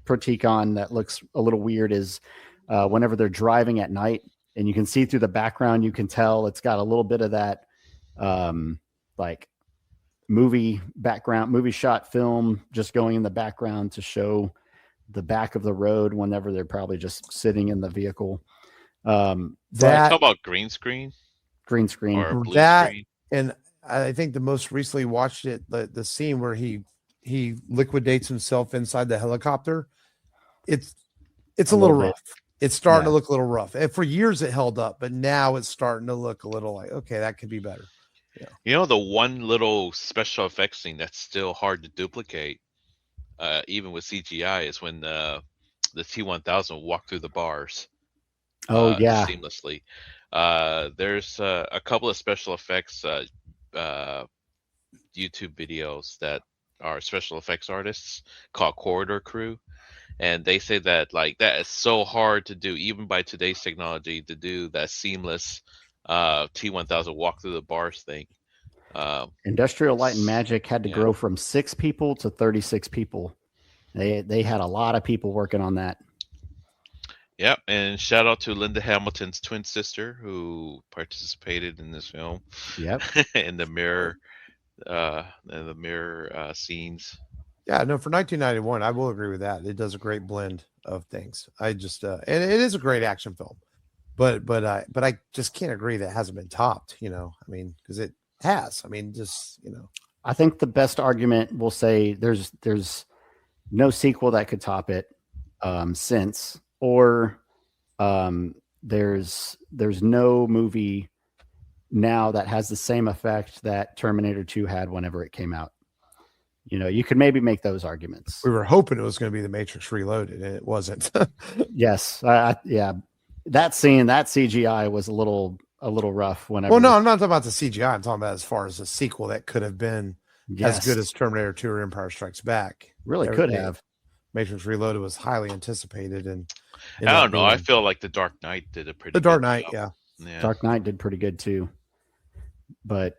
critique on that looks a little weird is whenever they're driving at night and you can see through the background, you can tell it's got a little bit of that like movie shot film just going in the background to show the back of the road whenever they're probably just sitting in the vehicle. Talk about green screen or blue that screen. And I think the most recently watched it, the scene where he liquidates himself inside the helicopter. It's a little rough. It's starting to look a little rough. And for years it held up, but now it's starting to look a little like, okay, that could be better. Yeah. You know, the one little special effects scene that's still hard to duplicate, even with CGI, is when the T-1000 walk through the bars. Seamlessly. There's a couple of special effects YouTube videos that are special effects artists called Corridor Crew, and they say that like that is so hard to do even by today's technology, to do that seamless T-1000 walk through the bars thing. Industrial Light and Magic had to grow from 6 people to 36 people. They had a lot of people working on that. Yep, and shout out to Linda Hamilton's twin sister who participated in this film. Yep, in the mirror scenes. Yeah, no, for 1991, I will agree with that. It does a great blend of things. I just and it is a great action film, but I just can't agree that it hasn't been topped. You know, I mean, because it has. I mean, just, you know, I think the best argument will say there's no sequel that could top it since, or there's no movie now that has the same effect that Terminator 2 had whenever it came out. You know, you could maybe make those arguments. We were hoping it was going to be The Matrix Reloaded, and it wasn't. Yes, yeah, that scene, that CGI was a little rough. Whenever. Well, no, I'm not talking about the CGI. I'm talking about as far as a sequel that could have been as good as Terminator 2 or Empire Strikes Back. Really could have. Matrix Reloaded was highly anticipated, and I don't know. I feel like The Dark Knight did a pretty. The Dark good Knight, job. yeah. Dark Knight did pretty good too. But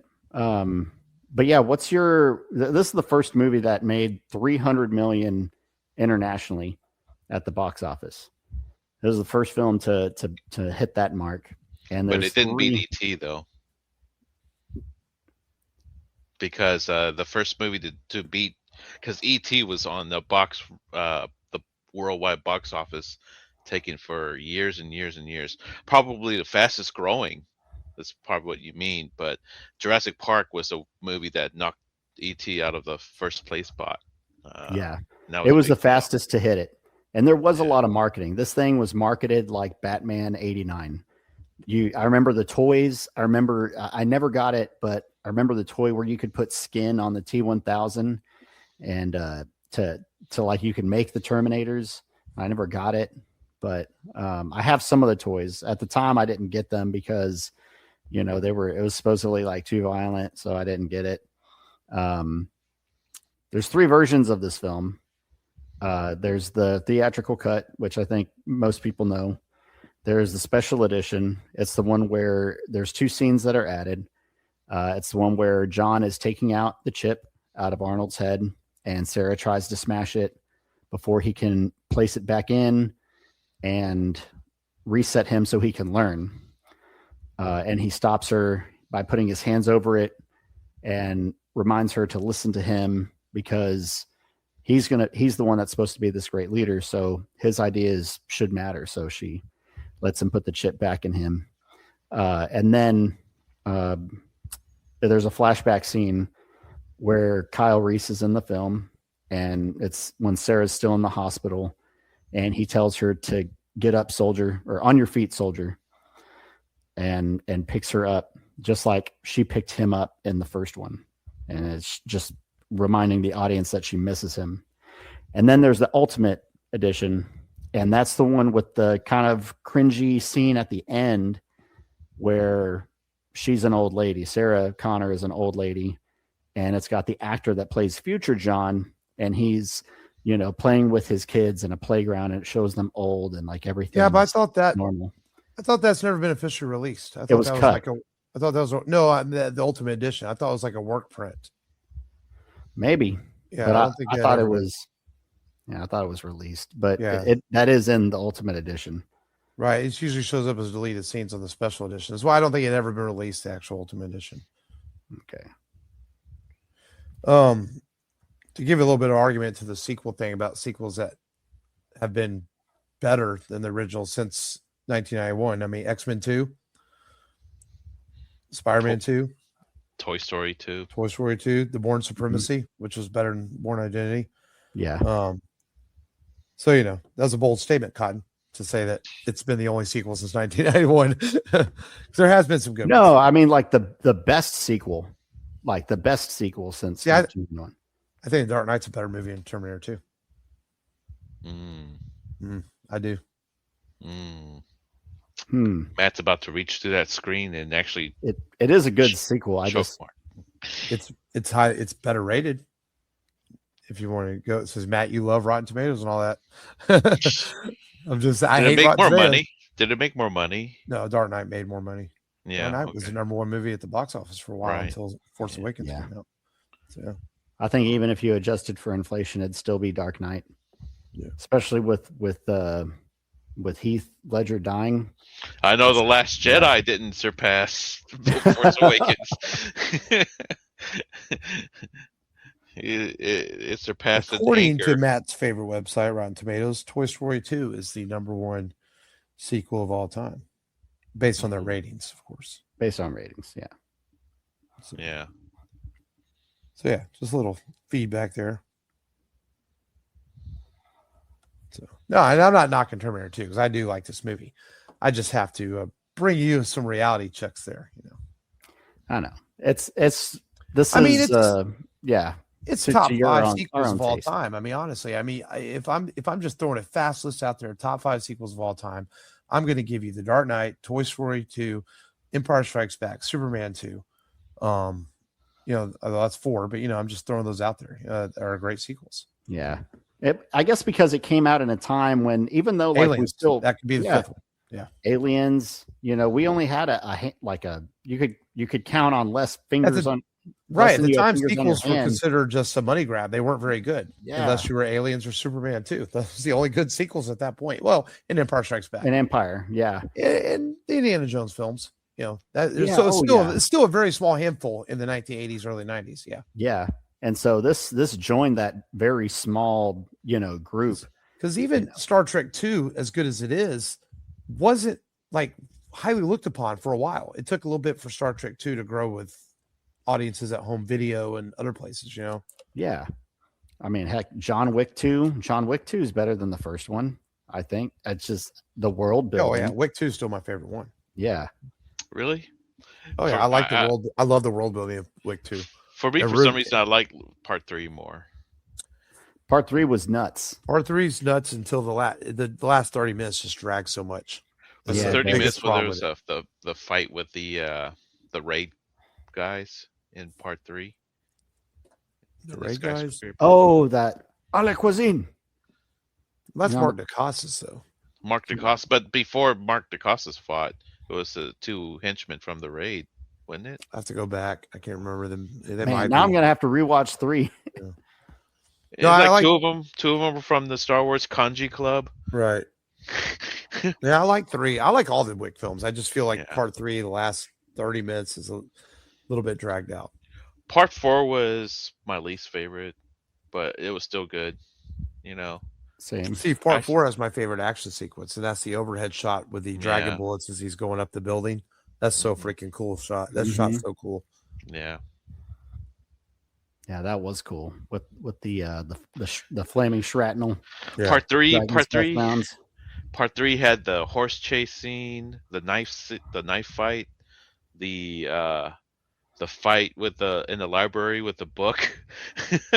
yeah, this is the first movie that made 300 million internationally at the box office. It was the first film to hit that mark. And But there's it didn't 3. beat E.T. though, because the first movie to beat, because E.T. was on the worldwide box office, taken for years and years and years. Probably the fastest growing. That's probably what you mean. But Jurassic Park was a movie that knocked E.T. out of the first place spot. Yeah. And that It was a was the big deal. fastest to hit it. And there was a Yeah. lot of marketing. This thing was marketed like Batman 89. I remember the toys. I never got it, but I remember the toy where you could put skin on the T-1000 and to like you could make the Terminators. I never got it, but I have some of the toys. At the time I didn't get them because it was supposedly like too violent, so I didn't get it. There's 3 versions of this film. There's the theatrical cut, which I think most people know. There's the special edition. It's the one where there's 2 scenes that are added. It's the one where John is taking out the chip out of Arnold's head, and Sarah tries to smash it before he can place it back in and reset him so he can learn. And he stops her by putting his hands over it and reminds her to listen to him because he's the one that's supposed to be this great leader. So his ideas should matter. So she lets him put the chip back in him. And then there's a flashback scene where Kyle Reese is in the film, and it's when Sarah's still in the hospital, and he tells her to get up, soldier, or on your feet, soldier, and picks her up just like she picked him up in the first one. And it's just reminding the audience that she misses him. And then there's the Ultimate Edition, and that's the one with the kind of cringy scene at the end where she's an old lady. Sarah Connor is an old lady, and it's got the actor that plays future John, and he's, playing with his kids in a playground, and it shows them old and like everything. Yeah, but I thought normal. I thought that's never been officially released. I thought It was that cut. I thought that was the Ultimate Edition. I thought it was like a work print. Maybe. Yeah, but I don't think I thought it was. Yeah, I thought it was released, but Yeah. that is in the Ultimate Edition. Right. It usually shows up as deleted scenes on the special edition. That's why I don't think it ever been released, the actual Ultimate Edition. Okay. To give you a little bit of argument to the sequel thing about sequels that have been better than the original since 1991. I mean, X-Men 2, Spider-Man 2, Toy Story 2. Toy Story 2, The Bourne Supremacy, which was better than Bourne Identity. Yeah. So, that was a bold statement, Cotton, to say that it's been the only sequel since 1991. There has been some good ones. No, I mean like the best sequel, since 1991. I think Dark Knight's a better movie than Terminator 2. I do. Matt's about to reach through that screen and actually it is a good sequel. It's high. It's better rated. If you want to go, it says Matt, you love Rotten Tomatoes and all that. I hate Rotten Tomatoes. Money. Did it make more money? No, Dark Knight made more money. Yeah, Dark Knight was the number 1 movie at the box office for a while until Force Awakens came out. So, yeah. I think even if you adjusted for inflation, it'd still be Dark Knight. Yeah. Especially with Heath Ledger dying. I know The Last Jedi didn't surpass Force Awakens. It surpassed. According to Matt's favorite website, Rotten Tomatoes, Toy Story 2 is the number 1 sequel of all time, based on their ratings, of course. Based on ratings, yeah. So yeah, just a little feedback there. So no, and I'm not knocking Terminator 2 because I do like this movie. I just have to bring you some reality checks there. I know it's It's top 5 sequels of all time. I mean, honestly, if I'm just throwing a fast list out there, top 5 sequels of all time, I'm going to give you The Dark Knight, Toy Story 2, Empire Strikes Back, Superman 2. That's 4, but I'm just throwing those out there. Are great sequels. Yeah, I guess because it came out in a time when, even though Aliens, that could be the 5th one. Yeah, Aliens. We only had you could count on less fingers on. Right. At than the you have time, fingers on your sequels were hand. considered just a money grab. They weren't very good. Yeah. Unless you were Aliens or Superman 2. Those the only good sequels at that point. Well, and Empire Strikes Back. An Empire, yeah. And the Indiana Jones films. You know, that Yeah, so oh, it's still a very small handful in the 1980s, early 90s. Yeah. Yeah. And so this joined that very small, group. Because even Star Trek 2, as good as it is, wasn't like highly looked upon for a while. It took a little bit for Star Trek 2 to grow with audiences at home video and other places, you know? Yeah. I mean, heck, John Wick 2 is better than the first one, I think. It's just the world building. Oh, yeah. Wick 2 is still my favorite one. Yeah. Really? Oh, yeah. I like the world. I love the world building of Wick 2. For me, for some reason, I like part 3 more. Part 3 was nuts. Part 3 is nuts until the last 30 minutes just drags so much. The 30 minutes where there was the fight with the raid guys in part 3. The raid guys? Oh, that a la cuisine. That's Mark DeCostas, though. Mark DeCostas, but before Mark DeCostas fought, it was the 2 henchmen from the raid, wasn't it? I have to go back. I can't remember them. Now I'm gonna have to rewatch 3. Yeah. No, I like 2 of them. 2 of them were from the Star Wars Kanji Club. Right. Yeah, I like 3. I like all the Wick films. I just feel like part 3, the last 30 minutes, is a little bit dragged out. Part 4 was my least favorite, but it was still good. Same. See, part 4 has my favorite action sequence, and that's the overhead shot with the dragon bullets as he's going up the building. That's so freaking cool shot. That shot's so cool. Yeah. Yeah, that was cool with the flaming shrapnel. Yeah. Part 3 had the horse chase scene, the knife fight, the fight in the library with the book.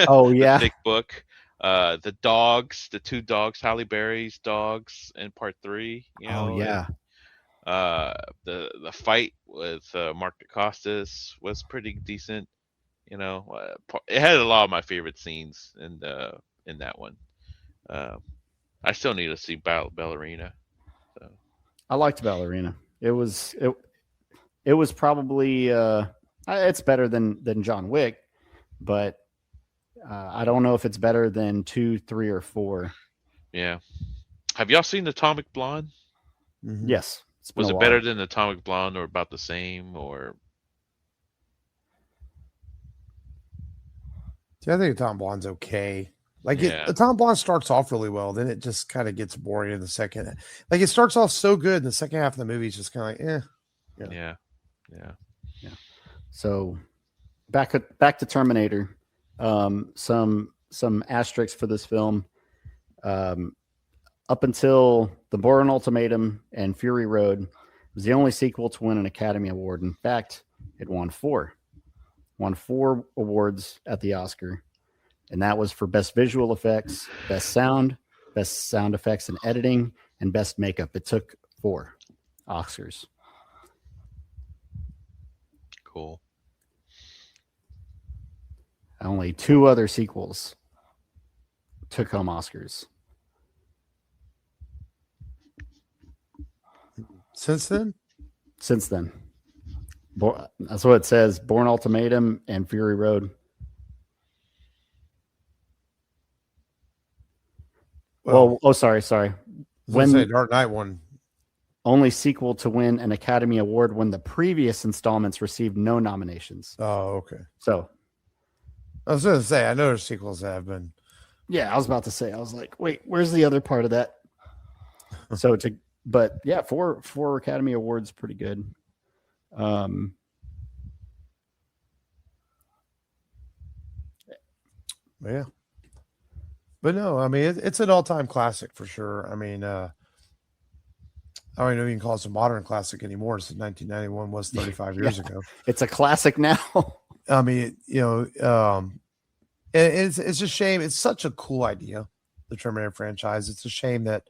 Oh yeah, the thick book. The dogs, the 2 dogs, Halle Berry's dogs in part 3. Oh yeah. The fight with Mark DeCostas was pretty decent. It had a lot of my favorite scenes in that one. I still need to see Ballerina. So. I liked Ballerina. It was probably it's better than John Wick, but I don't know if it's better than 2, 3, or 4. Yeah. Have y'all seen Atomic Blonde? Mm-hmm. Yes. Was it better than Atomic Blonde, or about the same, or? See, I think Atomic Blonde's okay. Atomic Blonde starts off really well, then it just kind of gets boring in the second. Like, it starts off so good, and the second half of the movie is just kind of like, Yeah. So, back to Terminator. Some asterisks for this film. Up until The Bourne Ultimatum and Fury Road, it was the only sequel to win an Academy Award. In fact, it won 4 awards at the Oscar, and that was for Best Visual Effects, Best Sound Effects and Editing, and Best Makeup. It took 4 Oscars. Cool. Only 2 other sequels took home Oscars. Since then? That's what it says. Bourne Ultimatum and Fury Road. Sorry. When Dark Knight won. Only sequel to win an Academy Award when the previous installments received no nominations. Oh, okay. So I was going to say, I know there's sequels that have been. Yeah, I was about to say. I was like, wait, where's the other part of that? But yeah, 4 Academy Awards, pretty good. Yeah. But no, I mean, it's an all-time classic for sure. I mean, I don't even call it a modern classic anymore. Since 1991 was 35 years ago. It's a classic now. I mean, it's a shame. It's such a cool idea, the Terminator franchise. It's a shame that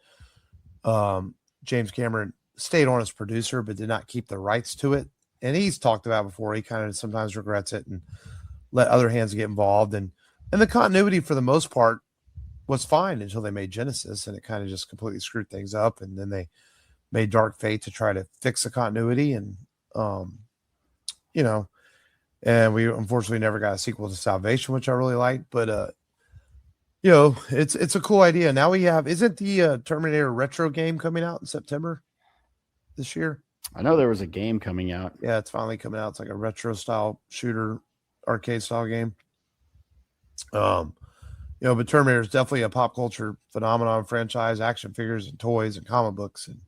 James Cameron stayed on as producer, but did not keep the rights to it. And he's talked about before, he kind of sometimes regrets it and let other hands get involved. And the continuity for the most part was fine until they made Genesis, and it kind of just completely screwed things up. And then they made Dark Fate to try to fix the continuity. And, and we unfortunately never got a sequel to Salvation, which I really liked. But you know, it's a cool idea. Now we have, isn't the Terminator retro game coming out in September this year? I know there was a game coming out. Yeah, it's finally coming out. It's like a retro style shooter, arcade style game. You know, but Terminator is definitely a pop culture phenomenon, franchise, action figures and toys and comic books and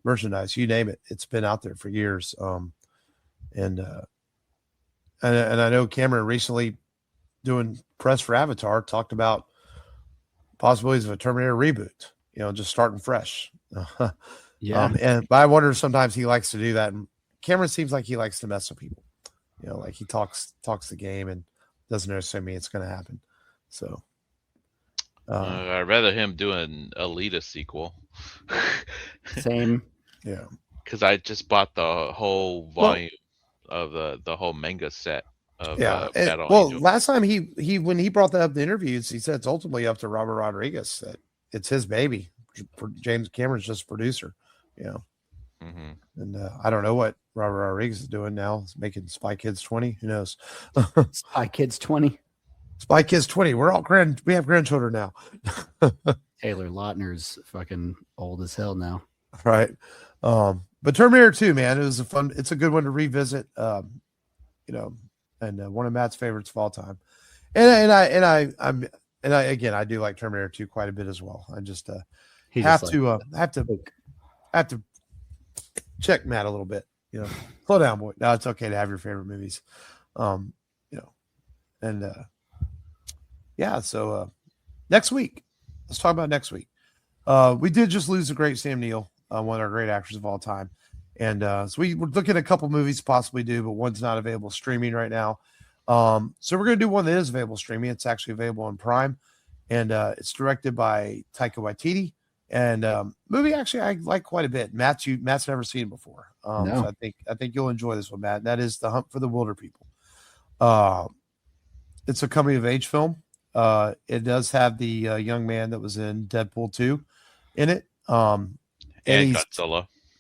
merchandise, you name it. It's been out there for years. And I know Cameron recently doing press for Avatar talked about possibilities of a Terminator reboot, you know, just starting fresh. Yeah. But I wonder if sometimes he likes to do that. And Cameron seems like he likes to mess with people, you know, like he talks the game and doesn't necessarily mean it's going to happen. So I'd rather him do an Alita sequel. Same. Yeah. Because I just bought the whole volume of the whole manga set of Battle Angel. Last time he when he brought that up in the interviews, he said it's ultimately up to Robert Rodriguez, that it's his baby. James Cameron's just a producer, you know. Mm-hmm. And I don't know what Robert Rodriguez is doing now. He's making Spy Kids 20. Who knows? Spy Kids 20. Spy Kids 20. We have grandchildren now. Taylor Lautner's fucking old as hell now. Right. But Terminator 2, man, it's a good one to revisit. You know, and one of Matt's favorites of all time. And I do like Terminator 2 quite a bit as well. I just have to check Matt a little bit, you know. Slow down, boy. No, it's okay to have your favorite movies. You know, and yeah, so next week, let's talk about next week. We did just lose the great Sam Neill, one of our great actors of all time. And so we're looking at a couple movies to possibly do, but one's not available streaming right now. So we're going to do one that is available streaming. It's actually available on Prime, and it's directed by Taika Waititi. And movie actually I like quite a bit. Matt's never seen it before. No. So I think you'll enjoy this one, Matt. That is The Hunt for the Wilderpeople. It's a coming of age film. It does have the young man that was in Deadpool 2 in it. And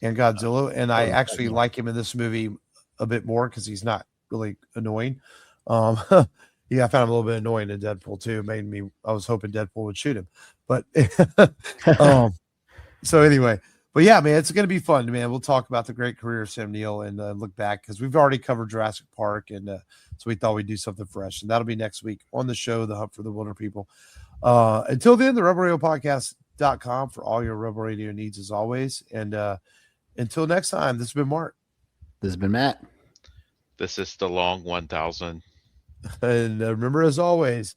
Godzilla. And I actually like him in this movie a bit more because he's not really annoying. Yeah, I found him a little bit annoying in Deadpool 2. I was hoping Deadpool would shoot him. But so anyway, but yeah, man, it's going to be fun, man. We'll talk about the great career of Sam Neill and look back because we've already covered Jurassic Park. And so we thought we'd do something fresh. And that'll be next week on the show, The Hunt for the Wilderpeople. Until then, the RebelRadioPodcast.com for all your Rebel Radio needs as always. And until next time, this has been Mark. This has been Matt. This is the long 1000. And remember, as always,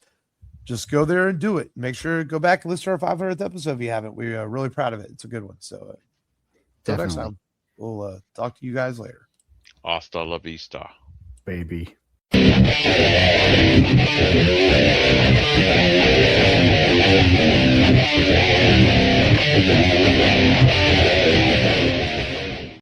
just go there and do it. Make sure to go back and listen to our 500th episode if you haven't. We are really proud of it. It's a good one. So until next time, we'll talk to you guys later. Hasta la vista, baby.